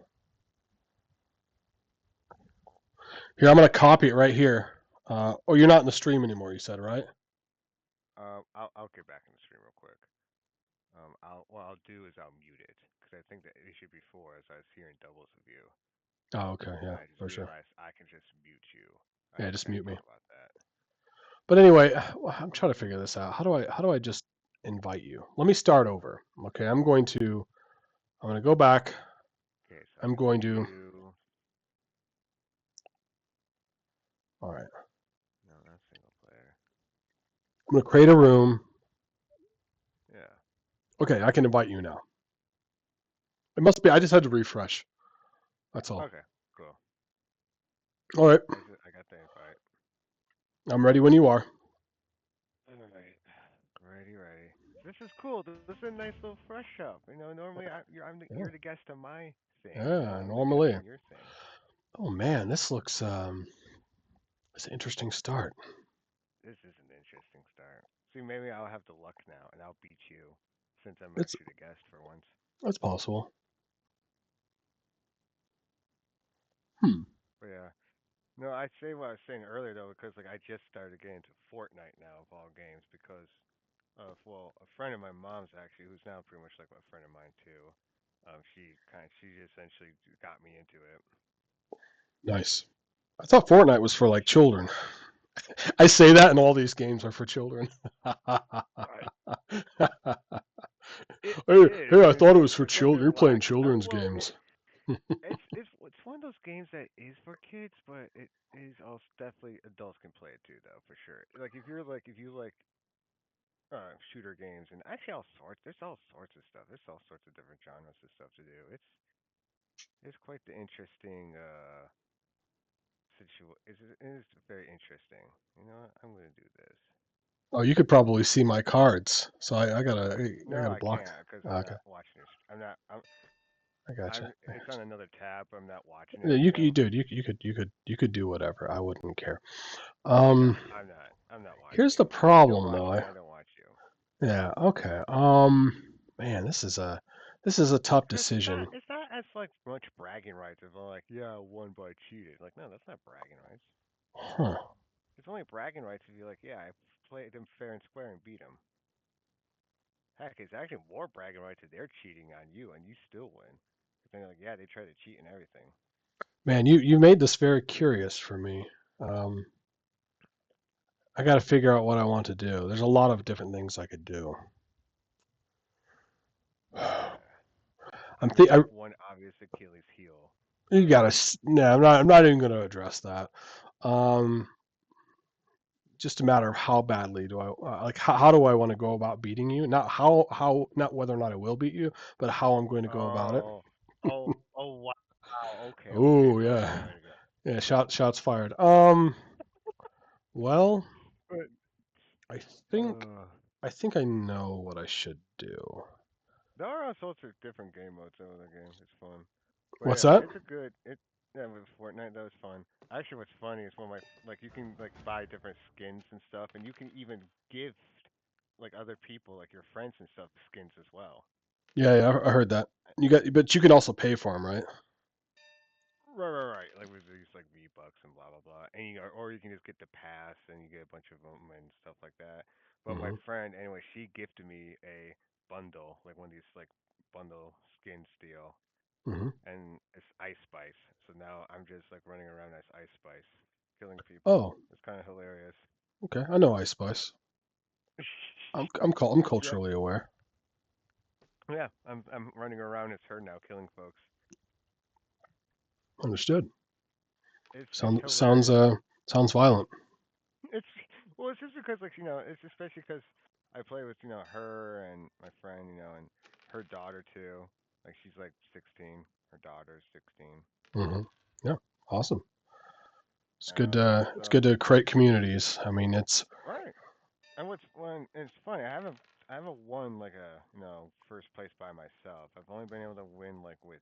Here, I'm gonna copy it right here. Oh, you're not in the stream anymore. You said, right? I'll get back in the stream real quick. What I'll do is I'll mute it because I think the issue before is I was hearing doubles of you, Oh, okay, and yeah, I just for sure. realized I can just mute you. Yeah, just I mute me. thought about that. But anyway, I'm trying to figure this out. How do I just invite you? Let me start over. Okay, I'm gonna go back. Okay, so I I'm see going to. you. All right. No, not single player. I'm gonna create a room. Yeah. Okay, I can invite you now. It must be. I just had to refresh. That's all. Okay. Cool. All right. I got the invite. I'm ready when you are. All right. Ready, ready. This is cool. This is a nice little fresh up. Normally Yeah. you're the guest on my thing. Yeah. I'm the guest Normally. on your thing. Oh man, this looks. It's an interesting start. This is an interesting start. See, maybe I'll have the luck now, and I'll beat you, since I'm It's actually the guest for once. that's possible. Hmm. But yeah, no, I say what I was saying earlier though, because like I just started getting into Fortnite now of all games because of well, a friend of my mom's actually, who's now pretty much like a friend of mine too. She essentially got me into it. Nice. I thought Fortnite was for like She, children. I say that, and all these games are for children. I, hey, it is. hey, I I mean, thought it was for it's like children. they're You're playing watching. children's Well, games. it's one of those games that is for kids, but it is also definitely adults can play it too, though for sure. Like if you like shooter games and actually all sorts, there's all sorts of stuff. There's all sorts of different genres of stuff to do. It's quite the interesting it is very interesting. You know what? I'm gonna do this. Oh, you could probably see my cards, so I No, gotta I block. can't because I'm Okay, not watching this. I'm not. I gotcha. I'm. It's on another tab. I'm not watching Yeah, it. You know. dude, you could do whatever. I wouldn't care. No, Um, I'm not. I'm not here's watching the you. You don't problem watch though. me. I don't watch you. Yeah, okay. Man, this is a tough Because decision. it's not as like much bragging rights of like, yeah, I won by cheated. Like, no, that's not bragging rights. Huh. It's only bragging rights if you're like, yeah, I played them fair and square and beat them. Heck, it's actually more bragging rights if they're cheating on you and you still win. But then you're like, yeah, they try to cheat and everything. Man, you made this very curious for me. Um, I got to figure out what I want to do. There's a lot of different things I could do. Yeah, I'm and there's think I like one obvious Achilles heel. You gotta. No, I'm not even gonna address that. Um, just a matter of how badly do I like. How do I want to go about beating you? Not not whether or not I will beat you, but how I'm going to go about it. Oh, wow. Okay. Oh So I see yeah, where to go. yeah. Shots fired. Well, But I think uh, I think I know what I should do. there are all sorts of different game modes in the game. It's fun. But What's yeah, that? it's a good it. Yeah, with Fortnite that was fun. Actually, what's funny is when my like you can like buy different skins and stuff, and you can even gift like other people, like your friends and stuff, skins as well. Yeah, yeah, I heard that. But you can also pay for them, right? Right. Like with these like V Bucks and blah blah blah, and or you can just get the pass and you get a bunch of them and stuff like that. But my Mm-hmm. friend, anyway, she gifted me a bundle, like one of these like bundle skin deal, Mm-hmm. and it's Ice Spice. So now I'm just like running around as Ice Spice, killing people. Oh, It's kind of hilarious. okay. I know Ice Spice. I'm Yeah, culturally aware. Yeah, I'm running around its herd now, killing folks. Understood. It's Sounds hilarious. sounds violent. It's well, it's just because like it's especially because I play with her and my friend, and her daughter too. Like she's like 16. Her daughter's 16. Hmm. Yeah, awesome. It's So good to create communities. I mean, it's right. And what's one? It's funny. I haven't won like a first place by myself. I've only been able to win like with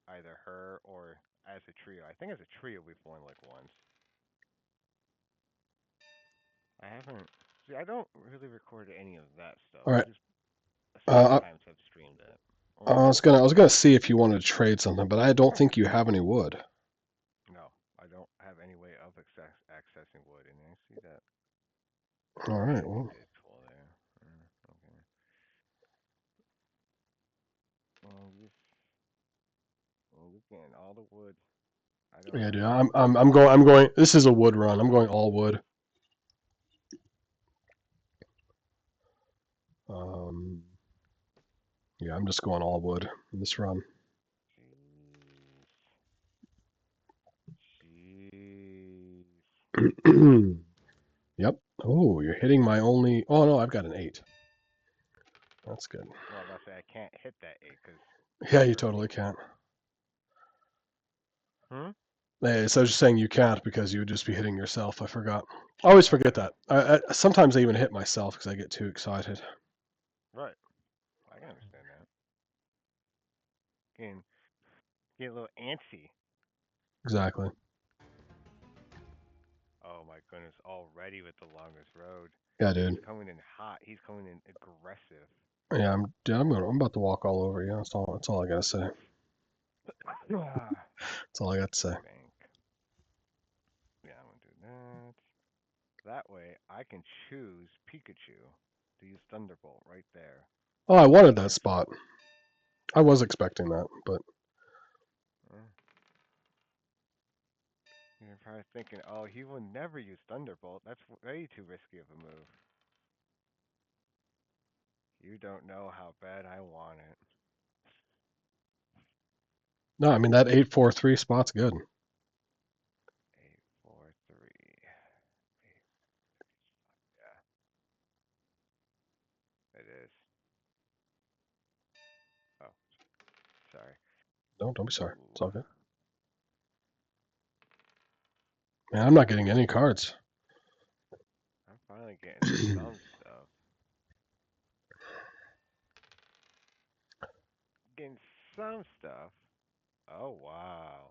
either her or as a trio. I think as a trio we've won like once. I haven't. See, I don't really record any of that stuff. all I right. just Uh, sometimes have streamed it. Only like I was once. gonna see if you wanted to trade something, but I don't think you have any wood. No, I don't have any way of accessing wood, and I see that All right. Well, enchanted tool there. Okay. Well, you're getting all the wood. I don't yeah, have dude. any wood. I'm going. This is a wood run. I'm going all wood. Um, yeah, I'm just going all wood in this run. Jeez. Jeez. Yep. Oh, you're hitting my only. Oh no, I've got an 8. That's good. Well, that's I can't hit that eight because Yeah, you you're totally hitting. can't. Hmm. So I was just saying you can't because you would just be hitting yourself. I forgot. I always forget Okay. that. Sometimes I even hit myself because I get too excited. Right. I can understand that. Getting get a little antsy. Exactly. Oh my goodness! Already with the longest road. Yeah, He's dude. coming in hot. He's coming in aggressive. Yeah, I'm about to walk all over you. That's all I gotta say. That's all I got to say. Bank. Yeah, I'm gonna do that. That way, I can choose Pikachu to use Thunderbolt right there. Oh, I wanted that Cancel. spot. I was expecting that, but Uh, You're probably thinking, oh, he will never use Thunderbolt. That's way too risky of a move. You don't know how bad I want it. no, I mean that 843 spot's good. 843. Yeah, it is. Oh, sorry. No, don't be sorry. It's Ooh, all good. Man, I'm not getting any cards. I'm finally getting some stuff. Getting some stuff. Oh, wow.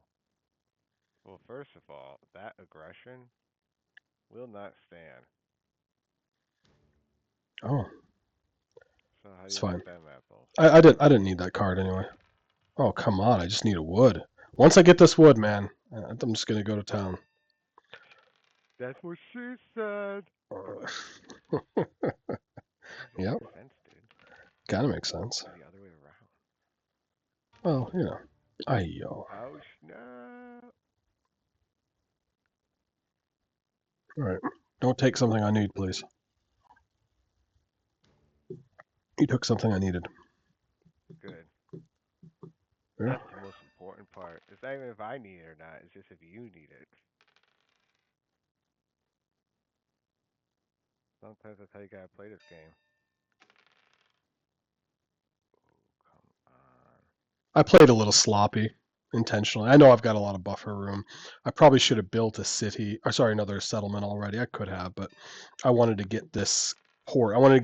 Well, first of all, that aggression will not stand. Oh, So how do it's you like fine. that, Apples? I didn't need that card anyway. Oh, come on. I just need a wood. Once I get this wood, man, I'm just going to go to town. That's what she said. Doesn't Yep, make sense, dude. kind of makes sense. Be the other way around. Well, you know. Ayo. Oh snap! All right. Don't take something I need, please. You took something I needed. Good. Yeah. That's the most important part. It's not even if I need it or not. It's just if you need it. Sometimes that's how you gotta play this game. Oh, come on. I played a little sloppy intentionally. I know I've got a lot of buffer room. I probably should have built a city, or sorry, another settlement already. I could have, but I wanted to get this port. I wanted to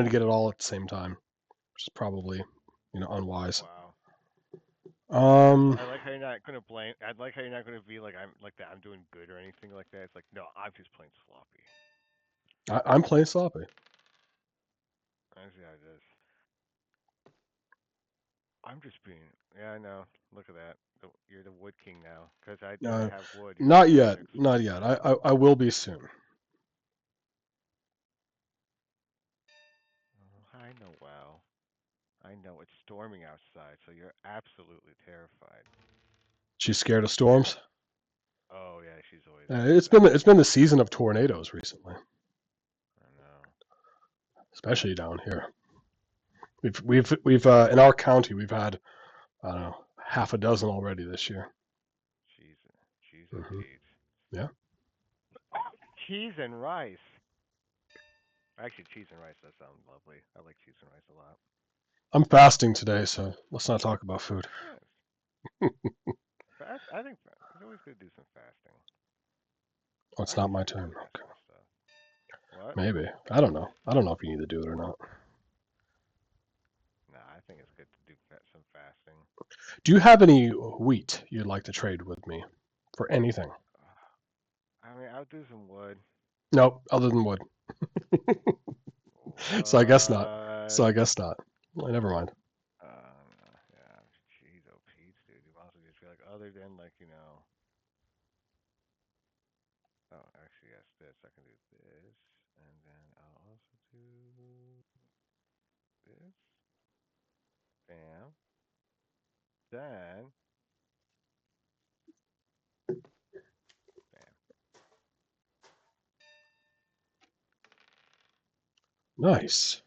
get it all at the same time, which is probably, unwise. Wow. Um, I like how you're not gonna blame. I like how you're not gonna be like I'm like that. I'm doing good or anything like that. It's like no, I'm just playing sloppy. I'm playing sloppy. I see how it is. I'm just being. Yeah, I know. Look at that. You're the wood king now. Cause I Uh, have wood. You're Not like yet, six. not yet. I will be soon. Oh, I know well. I know it's storming outside, so you're absolutely terrified. She's scared of storms. Oh yeah, she's always scared of It's that. been the season of tornadoes recently, I know. especially down here. We've in our county we've had I don't know half a dozen already this year. Cheese, cheese and Hmm. peas. Yeah, Cheese and rice. Actually, cheese and rice does sound lovely. I like cheese and rice a lot. I'm fasting today, so let's not talk about food. Yes. I think it's always good to do some fasting. Oh, I it's not just my like turn. doing that Okay, sort of stuff. What? maybe I don't know. I don't know if you need to do it or not. Nah, I think it's good to do some fasting. Do you have any wheat you'd like to trade with me for anything? I mean, I'll do some wood. Nope, other than wood. So I guess not. So What? I guess not. Well, never mind. Yeah, cheese, oh, Pete's, dude. You also just feel like, other than, like, oh, actually, yes, this. I can do this. And then I'll also do this. Bam. Then, bam. Nice.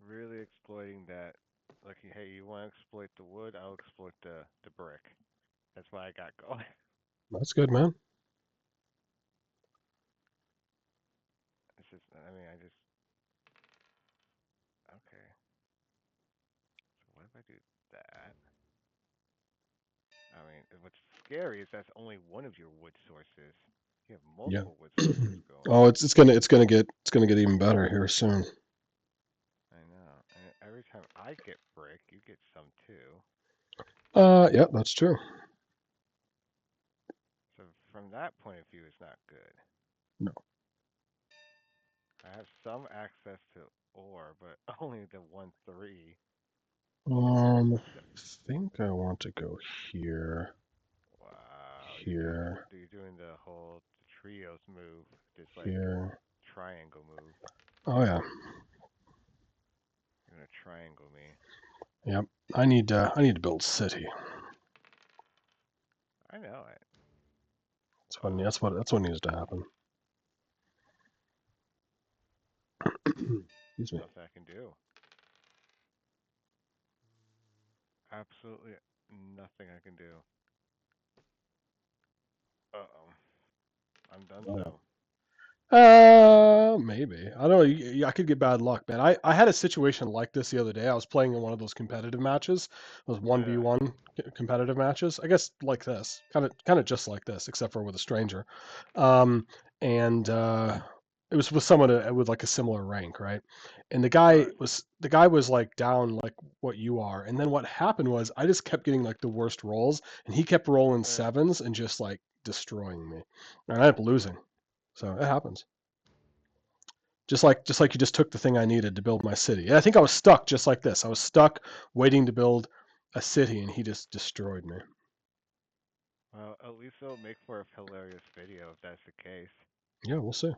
Really exploiting that. Like, hey, you want to exploit the wood? I'll exploit the brick. That's what I got going. That's good, man. It's just, I mean, I just, okay. So what if I do that? I mean, what's scary is that's only one of your wood sources. You have Yeah. multiple wood sources going. Oh, it's gonna get even better here soon. I know. And every time I get brick, you get some too. Yeah, that's true. So from that point of view, it's not good. No. I have some access to ore, but only the 1-3. I think I want to go here, Wow, here, you're doing the whole trios move, this like here. triangle move. Oh yeah. You're gonna triangle me. Yep. I need to build city. I know it. That's what Wow, that's what that's what needs to happen. Excuse me. nothing I can do. Absolutely nothing I can do. Uh-oh. I'm done Oh, so. maybe. I don't know. I could get bad luck, man. I had a situation like this the other day. I was playing in one of those competitive matches, those one v Yeah. one competitive matches. I guess like this, kind of just like this, except for with a stranger. Um, and it was with someone with like a similar rank, right? And Right. the guy was like down like what you are, and then what happened was I just kept getting like the worst rolls, and he kept rolling Uh, sevens and just like destroying me, and I ended up losing. So it happens. Just like you just took the thing I needed to build my city. And I think I was stuck just like this. I was stuck waiting to build a city, and he just destroyed me. well, at least it'll make for a hilarious video if that's the case. Yeah, we'll see.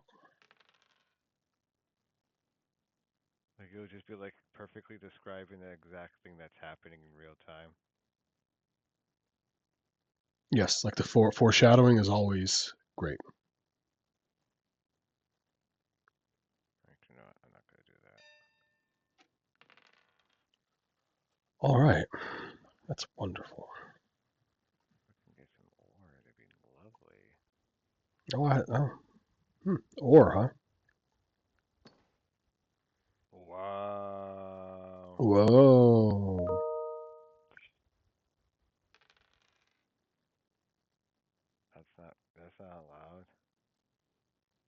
Like it'll just be like perfectly describing the exact thing that's happening in real time. Yes, like the foreshadowing is always great. Like, I'm not gonna do that. All right, that's wonderful. If I can get some ore, that'd be lovely. Oh, or huh? Wow. Whoa. That's not allowed.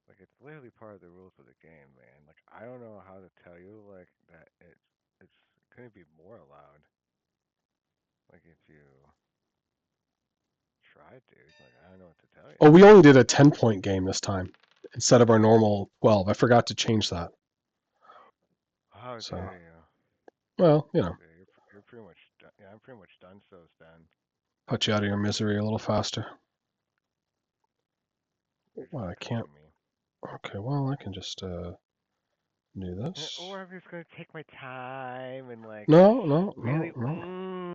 Like it's literally part of the rules of the game, man. Like I don't know how to tell you like that it's couldn't be more allowed. Like if you tried to, like I don't know what to tell you. Oh, we only did a 10-point game this time instead of our normal 12. I forgot to change that. How So, dare you? well, Yeah, you're pretty much done. Yeah, I'm pretty much done. So then put you out of your misery a little faster. you're Well, just I can't. touching me. Okay, well, I can just do this. Or I'm just gonna take my time and like No, no, no, really. no.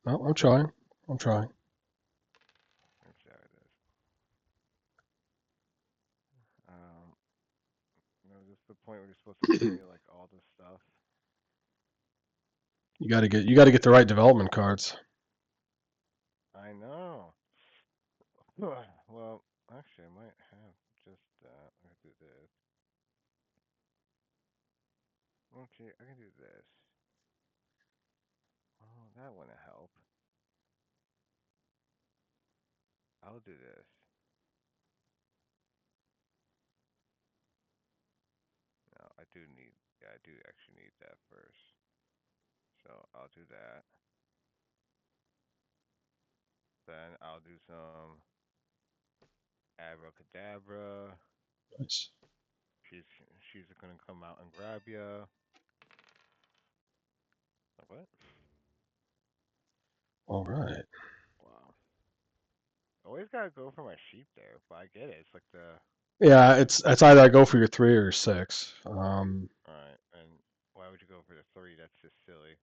No, I'm trying. I'm trying. Let's see how it is. Um, this is the point where you're supposed to give me like all this stuff. You got to get the right development cards. I know. Well, actually, I might have just that. I can do this. Okay, I can do this. Oh, that wouldn't help. I'll do this. No, I do need. Yeah, I do actually need that first. So I'll do that. Then I'll do some abracadabra. Nice. She's she's gonna come out and grab ya. What? All right. Wow. Always gotta go for my sheep there, but I get it. It's like the Yeah, it's either I go for your 3 or 6. alright, and why would you go for the three? That's just silly.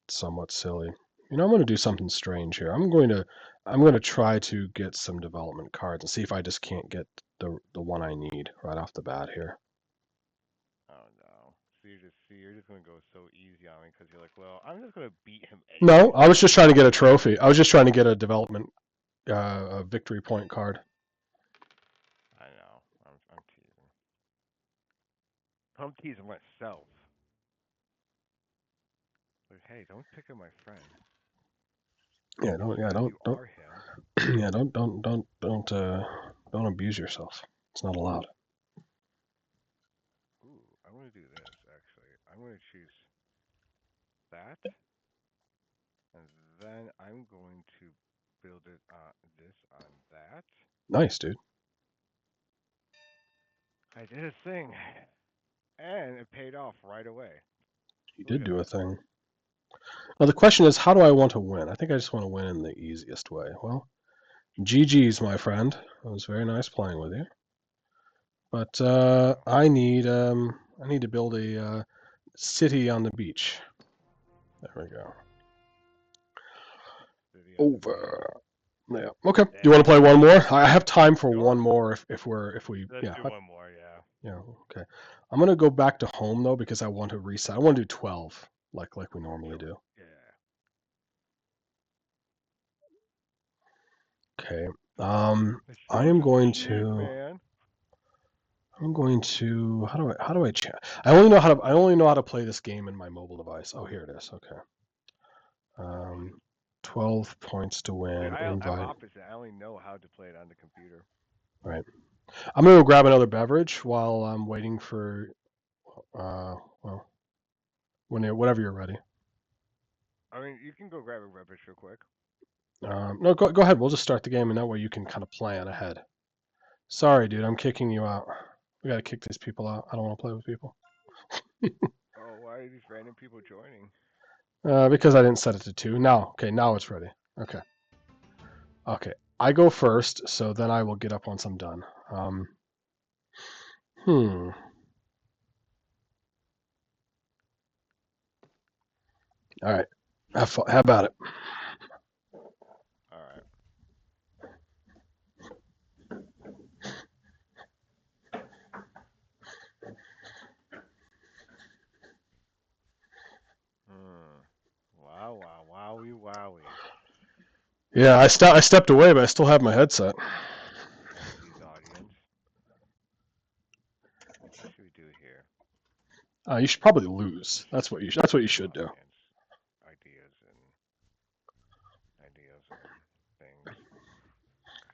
Somewhat silly. I'm going to do something strange here. I'm going to try to get some development cards and see if I just can't get the one I need right off the bat here. Oh no. So you're just gonna go so easy on me because you're like, well, I'm just gonna beat him No, anyways. I So was it's just trying to fine. get a trophy. I was just trying to get a development a victory point card. I know. I'm teasing. I'm teasing myself. Like, hey, don't pick on my friend. Yeah, don't Just yeah, because don't you don't are him. yeah, don't abuse yourself. It's not allowed. Ooh, I'm gonna do this actually. I'm gonna choose that, and then I'm going to build it this on that. Nice, dude. I did a thing, and it paid off right away. You Look did at do a that. thing. Now the question is, how do I want to win? I think I just want to win in the easiest way. Well, GG's, my friend. It was very nice playing with you. But Oh, I need to build a city on the beach. There we go. city on the beach. Over. Yeah. Okay. Do you want to play Damn. one more? I have time for Go. one more if we Let's yeah do one more. Yeah. yeah okay. I'm gonna go back to home though because I want to reset. I want to do 12 like we normally Sure. do. Yeah. Okay. The I sheep's am with the going sheep, to man. how do I chat? I only know how to play this game in my mobile device. Oh, here it is. Okay. Um, 12 points to See, win. I'm Invite. opposite. I only know how to play it on the computer. Right. I'm gonna go grab another beverage while I'm waiting for well whenever you're ready. I mean, you can go grab a beverage real quick. No, go ahead. We'll just start the game, and that way you can kind of plan ahead. Sorry, dude. I'm kicking you out. We gotta kick these people out. I don't want to play with people. Oh, why are these random people joining? Because I didn't set it to 2. Now, okay, now it's ready. Okay. Okay. I go first, so then I will get up once I'm done. Hmm. All right. Have fun. How about it? All right. Hmm. Wow, wow, wowie, wowie. Yeah, I stepped away, but I still have my headset. Jeez, audience. What should we do here? You should probably lose. That's what you Jeez, should do. audience. Ideas and ideas and things.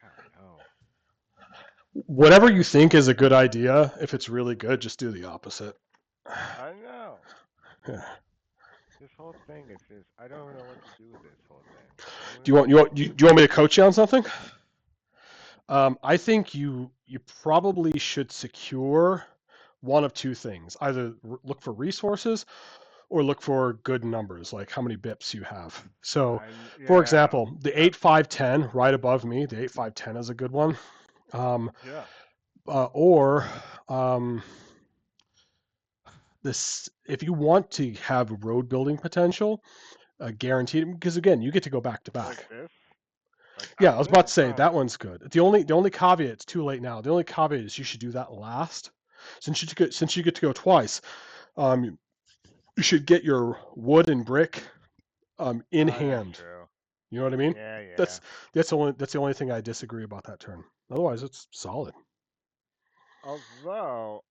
I don't know. Whatever you think is a good idea, if it's really good, just do the opposite. I know. Yeah. This whole thing is just I don't know what to do with this whole thing. I'm Do gonna you want you do want you, do you want me to coach you on something? I think you probably should secure one of two things. Either look for resources or look for good numbers, like how many bips you have. So, for yeah. example, the That 8510 right above me, the 8510 is a good one. Um, yeah. or this, if you want to have road building potential, guaranteed, because again, you get to go back to Like back. this. Like Yeah, I was this about is to say that fine. one's good. The only caveat, it's too late now. The only caveat is you should do that last, since you get to go twice. Um, you should get your wood and brick in That's hand. true. You know what I mean? Yeah, yeah. That's that's the only thing I disagree about that turn. Otherwise, it's solid. Although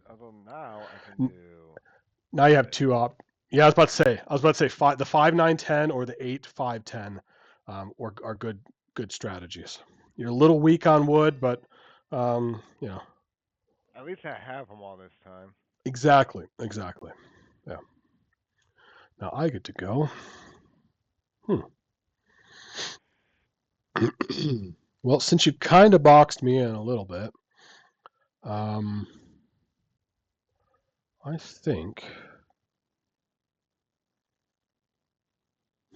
although now I can do Now you have this. two op. Yeah, I was about to say. I was about to say the 5 9 10 or the 8 5 10, are good strategies. You're a little weak on wood, but you know At least I have them all this time. exactly. Yeah. Now I get to go. Hmm. Well, since you kind of boxed me in a little bit, um, I think.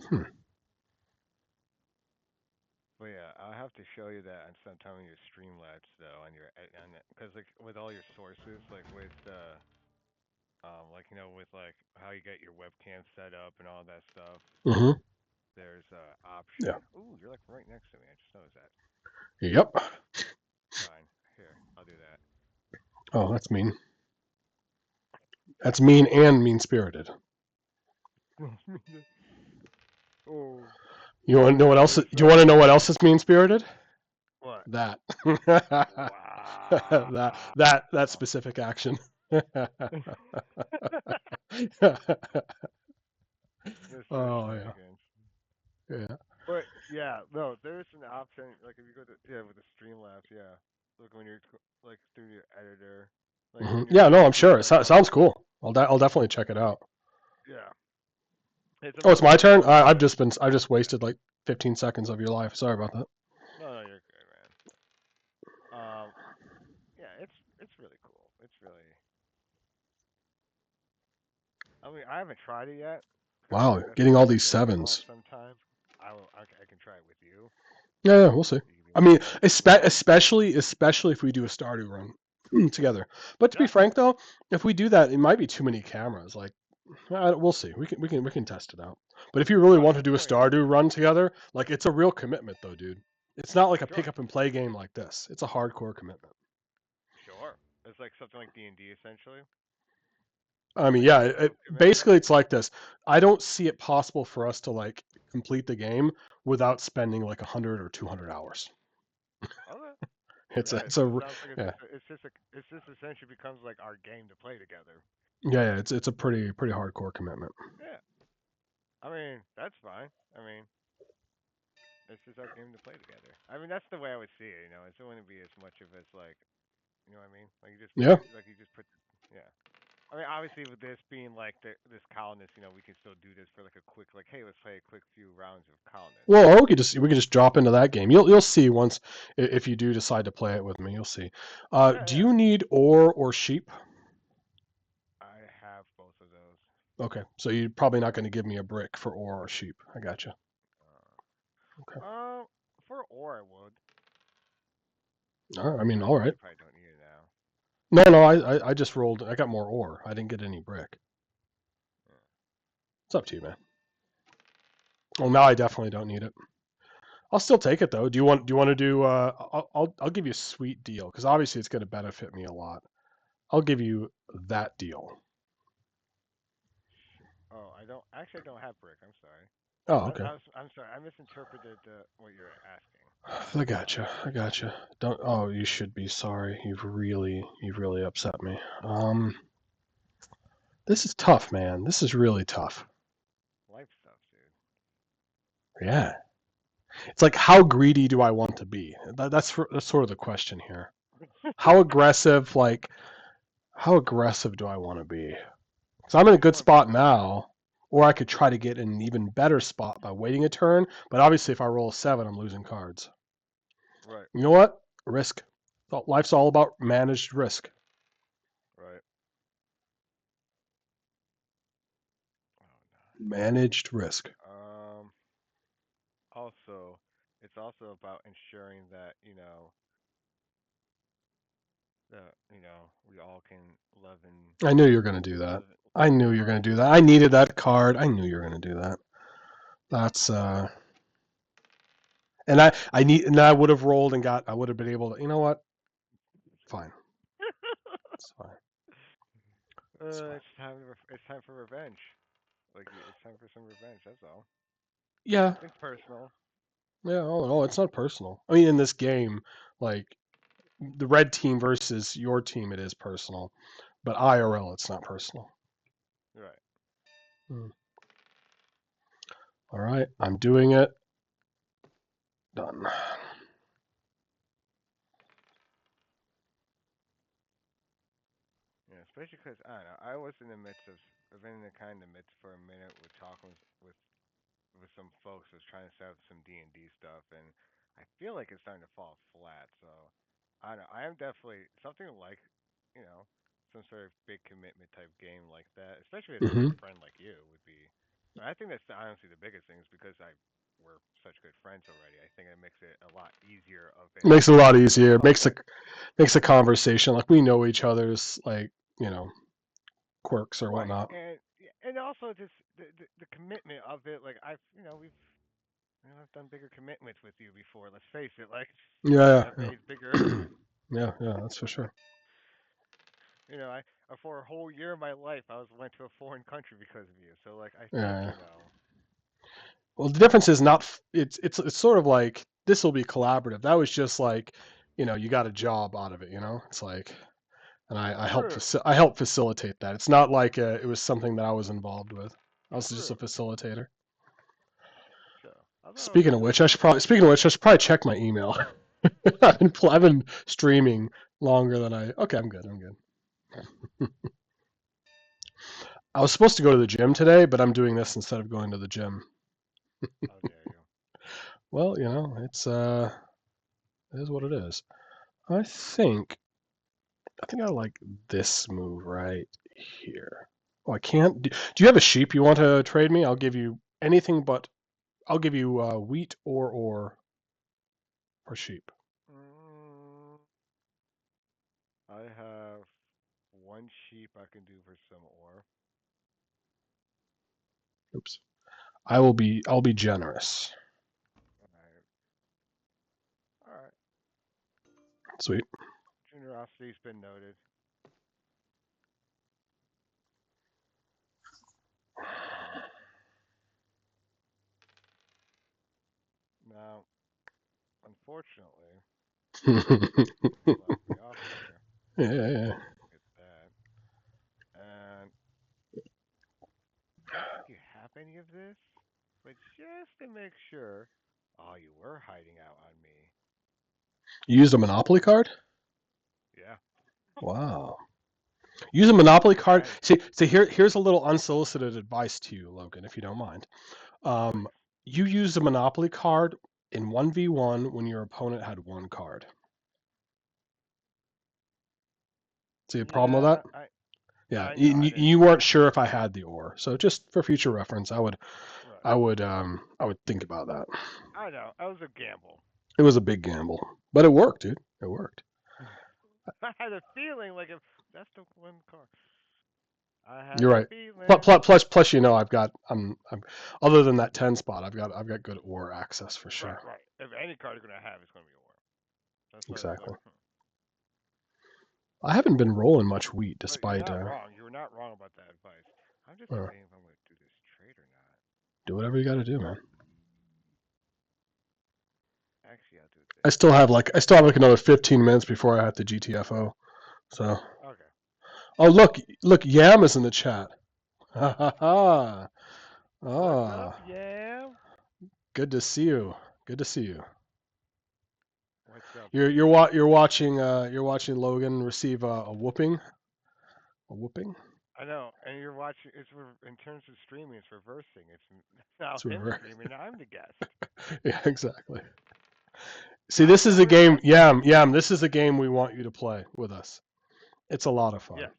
Hmm. But yeah, I'll have to show you that on sometime in your Streamlabs though, on your on because like with all your sources, like with like how you get your webcam set up and all that stuff. Mm-hmm. There's a Yeah. option. Ooh, you're like right next to me. I just noticed that. Yep. Fine. Here, I'll do that. Oh, that's mean. That's mean and mean spirited. Oh, You want to know what else? there's Do you want to know what else is mean spirited? what? That. Wow. That specific action. Mr. Oh yeah. Shenanigans. Yeah. But yeah, no, there's an option like if you go to with the Streamlabs, yeah. Look when you're like through your editor, like when you're Yeah, no, I'm doing sure. like all Sounds cool. I'll definitely check it out. yeah. It's Oh, it's my amazing. turn. Like when you I just yeah. wasted like 15 seconds of your life. Sorry about that. No, no, you're good, man. Yeah, it's really cool. It's really. I mean, I haven't tried it yet because Wow, like that's getting why all I these said if you want sevens. sometime, I can try it with you. Yeah, yeah, we'll see. You can be I my mean, co-streamer. especially if we do a Stardew run together. But to be Yeah, frank, though, if we do that, it might be too many cameras. Like, we'll see. We can test it out. But if you really no, want to do a definitely. Stardew run together, like, it's a real commitment, though, dude. It's not like a pick Sure, up and play game like this. It's a hardcore commitment. sure. It's like something like D&D essentially, I mean, like a yeah, real commitment. basically it's like this. I don't see it possible for us to like complete the game without spending like 100 or 200 hours. Okay. It's a, Yeah, it's a, it sounds like yeah, it's just essentially becomes like our game to play together. yeah. It's a pretty hardcore commitment. Yeah, I mean that's fine. I mean it's just our game to play together. I mean that's the way I would see it. It wouldn't be as much of as like what I mean. Like Yeah. you just put yeah. I mean obviously with this being like this colonist, we can still do this for like a quick like hey let's play a quick few rounds of colonist. Well, or we could just drop into that game. You'll see once if you do decide to play it with me. You'll see. Yeah, Do yeah. you need ore or sheep? I have both of those. Okay, so you're probably not going to give me a brick for ore or sheep. I gotcha. Okay. Uh, for ore I would. All right. I mean, I all guess right. you probably don't need it now. No, no. I just rolled. I got more ore. I didn't get any brick. Yeah. It's up to you, man. Well, now I definitely don't need it. I'll still take it though. Do you want to do? I'll give you a sweet deal because obviously it's going to benefit me a lot. I'll give you that deal. Oh, I don't have brick. I'm sorry. Oh, okay. I'm sorry. I misinterpreted what you're asking. I I gotcha. thought you I were saying gotcha. Don't. Oh, you should be sorry. You've really upset me. This is tough, man. This is really tough. life stuff, dude. Yeah. It's like how greedy do I want to be? That's sort of the question here. How aggressive, like how aggressive do I want to be? Because I'm in a You good want to be spot now, or I could try to get in an even better spot by waiting a turn. But obviously, if I roll a 7, I'm losing cards. right, You know what? Risk. Life's all about managed risk. right. Oh Managed risk. no. Also, it's also about ensuring that that we all can live and I knew you were going to do that. live I knew you were going to do that. I needed that card. I knew you were going to do that. That's and I would have rolled and got. I would have been able to. You know what? Fine. It's fine. It's fine. It's time. It's time for revenge. Like it's time for some revenge. That's all. Yeah, Nothing's personal. yeah. Oh, it's not personal. I mean, in this game, like the red team versus your team, it is personal. But IRL, it's not personal. Right. Hmm. All right, I'm doing it. Done. Yeah, especially because I don't know. I was in the midst of. I've been in the kind of midst for a minute with talking with some folks who's trying to set up some D&D stuff, and I feel like it's starting to fall flat. So I don't know. I am definitely something like, you know, some sort of big commitment type game like that, especially with Hmm. a friend like you would be. I think that's honestly the biggest thing is because we're such good friends already. I think it makes it a lot easier of It makes it a lot a easier. It fun. makes a conversation like we know each other's like quirks or Right, whatnot. and also just the commitment of it. Like I've done bigger commitments with you before. Let's face it. Like Yeah, that yeah, pays bigger. yeah, yeah. That's for sure. I for a whole year of my life I went to a foreign country because of you. So like I Yeah, think yeah. Well, the difference is not. It's sort of like this will be collaborative. That was just like, you got a job out of it. It's like, and I help true, I help facilitate that. It's not like it was something that I was involved with. I was just a true. facilitator. So although Speaking of which, I should probably check my email. I've been streaming longer than I. Okay, I'm good. I'm good. I was supposed to go to the gym today, but I'm doing this instead of going to the gym. how dare you? Well, it is what it is. I think I like this move right here. Oh, I can't. Do you have a sheep you want to trade me? I'll give you anything but. I'll give you wheat or sheep. Mm, I have one sheep I can do for some ore. Oops. I'll be generous. All right, all right. Sweet. Generosity's been noted. Um, Now, unfortunately, Yeah, something logged me off here. yeah, yeah. Get that. And I don't think you have any of this, but just to make sure. Oh, you were hiding out on me. You used a Monopoly card? Yeah. Wow. Use a Monopoly card. And See, here's a little unsolicited advice to you, Logan, if you don't mind. Um, please. you used a Monopoly card in 1v1 when your opponent had one card. See a problem with Yeah, that? I Yeah, I know. you, I didn't. you weren't sure if I had the ore, so just for future reference, Right. I would think about that. I know. I was a gamble. It was a big gamble, but it worked, dude. It worked. I had a feeling like if that's the one car. I had You're a right. feeling. Plus, I'm other than that 10 spot, I've got good ore access for Right, sure. right. If any card you're gonna have, it's gonna be a war. That's why I was like, Exactly. I haven't been rolling much wheat But you're despite not wrong. You were not wrong about that advice. I'm just uh, debating if I'm going to do this trade or not. do whatever you got to do, man. Actually, I'll do this. I still have like another 15 minutes before I have to GTFO. So, Okay. oh look, Yam is in the chat. Ha ha ha. What's up, Ah, Yam? good to see you. Good to see you. What's up, You're buddy? you're watching Logan receive a whooping. A whooping. I know, and you're watching. In terms of streaming, it's reversing. It's now It's him reverse. streaming. Now I'm the guest. Yeah, exactly. See, I this is a never game. guessed that. Yam. This is a game we want you to play with us. It's a lot of fun. Yes,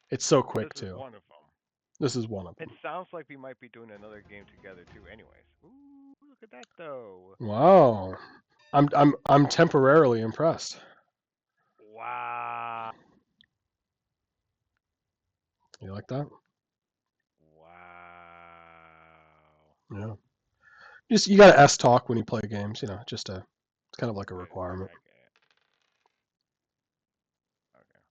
It's so this quick is too. one of them. This is one of It them. sounds like we might be doing another game together too. Anyways, ooh, look at that though. Wow. I'm temporarily impressed. Wow. You like that? Wow. Yeah. Just you got to S talk when you play games. Just it's kind of like a I requirement. get it. Okay.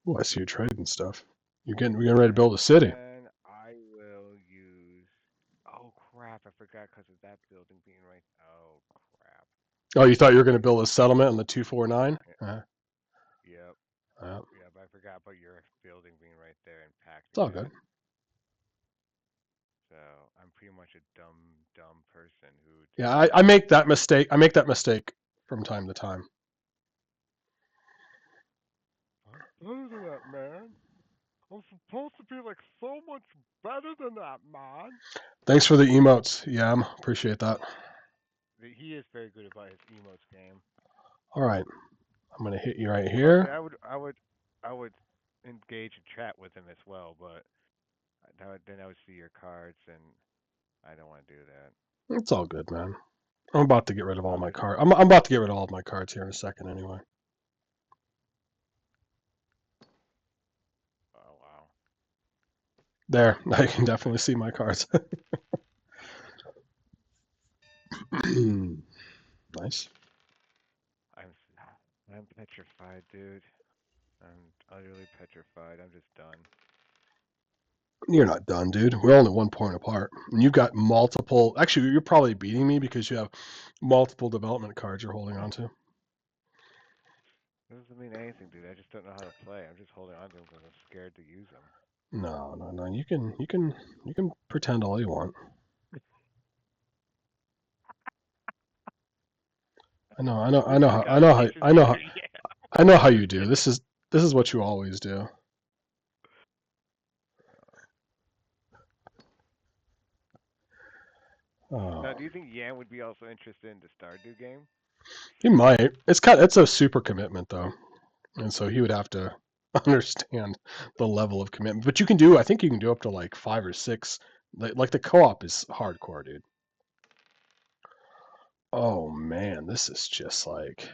Oh, I see you trading stuff. We're getting ready to build a city. And I will use. Oh crap! I forgot because of that building being right. Oh crap! Oh, you thought you were going to build a settlement on the 249? Yep. Uh, Yep. I forgot about your building being right there and packed it's all good. again. So I'm pretty much a dumb person who Yeah, doesn't I know make how that to. mistake. I make that mistake from time to time. I'm better than that, man. I'm supposed to be like so much better than that, man. Thanks for the emotes, Yam. Appreciate that. He is very good about his emotes game. All right, I'm going to hit you right Honestly, here. I would engage in chat with him as well, but then I would see your cards, and I don't want to do that. It's all good, man. I'm about to get rid of all I'm my just, cards. I'm about to get rid of all of my cards here in a second anyway. oh wow. There, I can definitely see my cards. Nice. I'm I'm petrified, dude. I'm utterly petrified. I'm just done. You're not done, dude. We're only 1 point apart. And you've got multiple. Actually, you're probably beating me because you have multiple development cards you're holding on to. It doesn't mean anything, dude. I just don't know how to play. I'm just holding on to them because I'm scared to use them. No, no, no. You can pretend all you want. I know, I know, I Look know at the how, I know how, conversations I with know how, your yeah. I know how you do. This is what you always do. Now, Oh, do you think Yan would be also interested in the Stardew game? he might. It's a super commitment though, and so he would have to understand the level of commitment. But you can do. I think you can do up to like 5 or 6. Like the co-op is hardcore, dude. Oh man, this is just like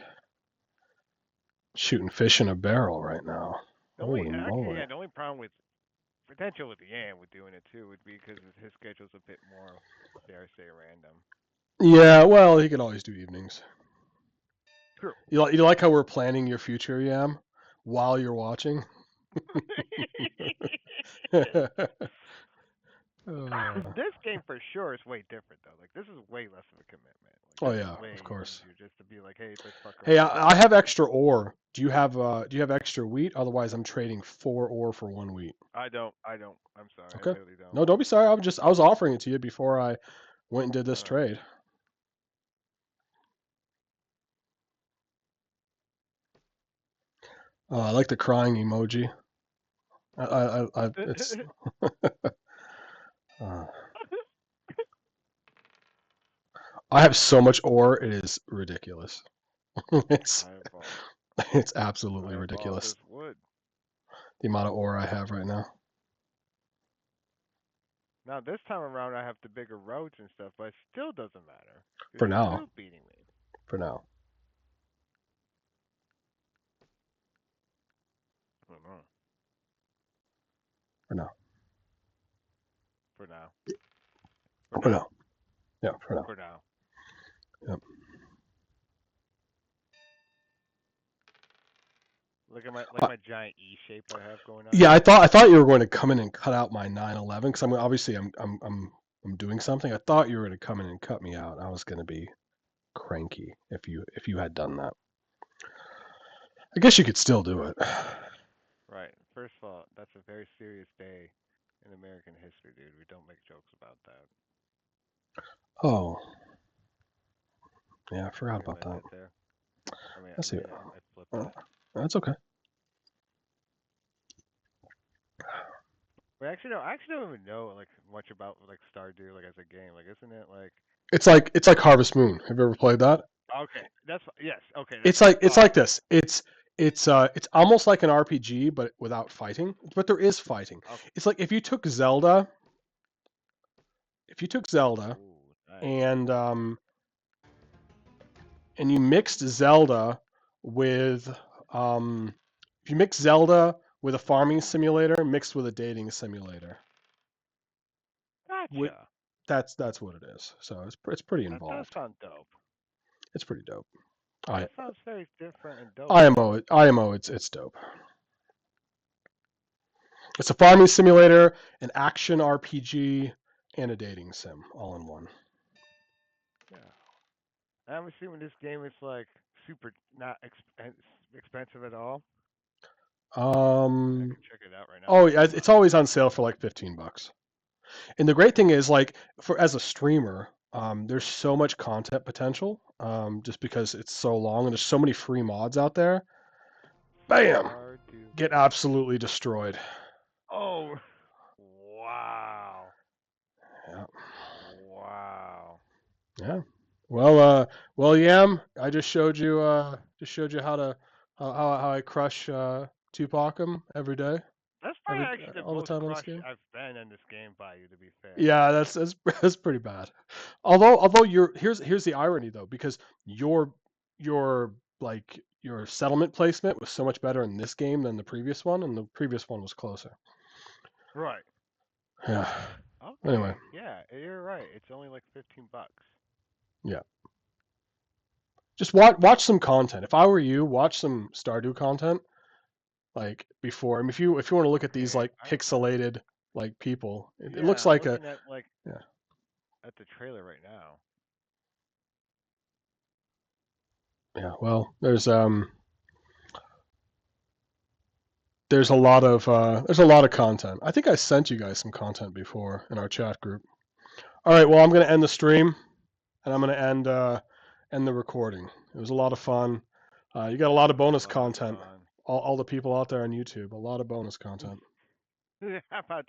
shooting fish in a barrel right now. Holy moly. The only problem with potential with Yan with doing it too would be because his schedule's a bit more, dare I say, random. Yeah, well, he can always do evenings. True. You like how we're planning your future, Yam, while you're watching? This game for sure is way different though. Like this is way less of a commitment. Like Oh this is yeah, of way course. easier just to be like, hey, let's fuck Hey, around. I have extra ore. Do you have extra wheat? Otherwise, I'm trading 4 ore for 1 wheat. I don't. I'm sorry. I Okay. literally don't. No, don't be sorry. I was offering it to you before I went and did this Uh, trade. I like the crying emoji. It's. Uh, I have so much ore, it is ridiculous. it's I have all. it's I absolutely have all ridiculous this wood. the amount of ore I have right now. Now this time around I have the bigger roads and stuff, but it still doesn't matter. For You're now, still beating me. for now, I don't know. for now, For now. For for now. now. Yeah, for now. For now. Yep. Look at my Uh, my giant E shape I have going on yeah, I here. thought I thought you were going to come in and cut out my 911 because I'm doing something. I thought you were going to come in and cut me out. I was going to be cranky if you had done that. I guess you could still do it. Right. First of all, that's a very serious day in American history, dude. We don't make jokes about that. Oh, yeah, I forgot See what about I that. did there? I see. I flipped Uh, it. that's okay. But actually, no. I actually don't even know like much about like Stardew like as a game. Like, isn't it like? It's like Harvest Moon. Have you ever played that? Okay, yes. Okay, that's It's what I like it's thought. like this. It's almost like an RPG, but without fighting. But there is fighting. Okay. It's like if you took Zelda Ooh, nice. and and you mixed Zelda with if you mix Zelda with a farming simulator mixed with a dating simulator. Wi- Gotcha. that's what it is. So it's pretty That does involved. sound dope. It's pretty dope. I That sounds very different and dope. IMO IMO it's dope. It's a farming simulator, an action RPG, and a dating sim all in one. Yeah. I'm assuming this game is like super not expensive at all. I Um, could check it out right now oh while yeah, we're it's talking. always on sale for like $15. And the great thing is, like, for as a streamer, there's so much content potential, just because it's so long and there's so many free mods out there. Bam, Stardew. get absolutely destroyed. Oh, wow. Yeah, Wow. yeah. Well, Yam, I just showed you how to how I crush Tupac 'em every day, That's probably every actually the all the most time on this crushed game. I've been in this game by you, to be fair. Yeah, that's that's pretty bad. You're here's the irony though, because your your your settlement placement was so much better in this game than the previous one, and the previous one was closer. Right. Yeah. Anyway, Okay. Yeah, you're right. It's only like $15. yeah. Just watch some content. If I were you, watch some Stardew content like before. I mean, if you want to look at these Okay. like pixelated like people, it Yeah, looks I'm like a looking at like yeah, at the trailer right now. yeah. Well, there's a lot of content. I think I sent you guys some content before in our chat group. All right, well, I'm going to end the stream and I'm going to end the recording. It was a lot of fun. You got a lot of It was a bonus lot of content. fun. All the people out there on YouTube, a lot of bonus content. How about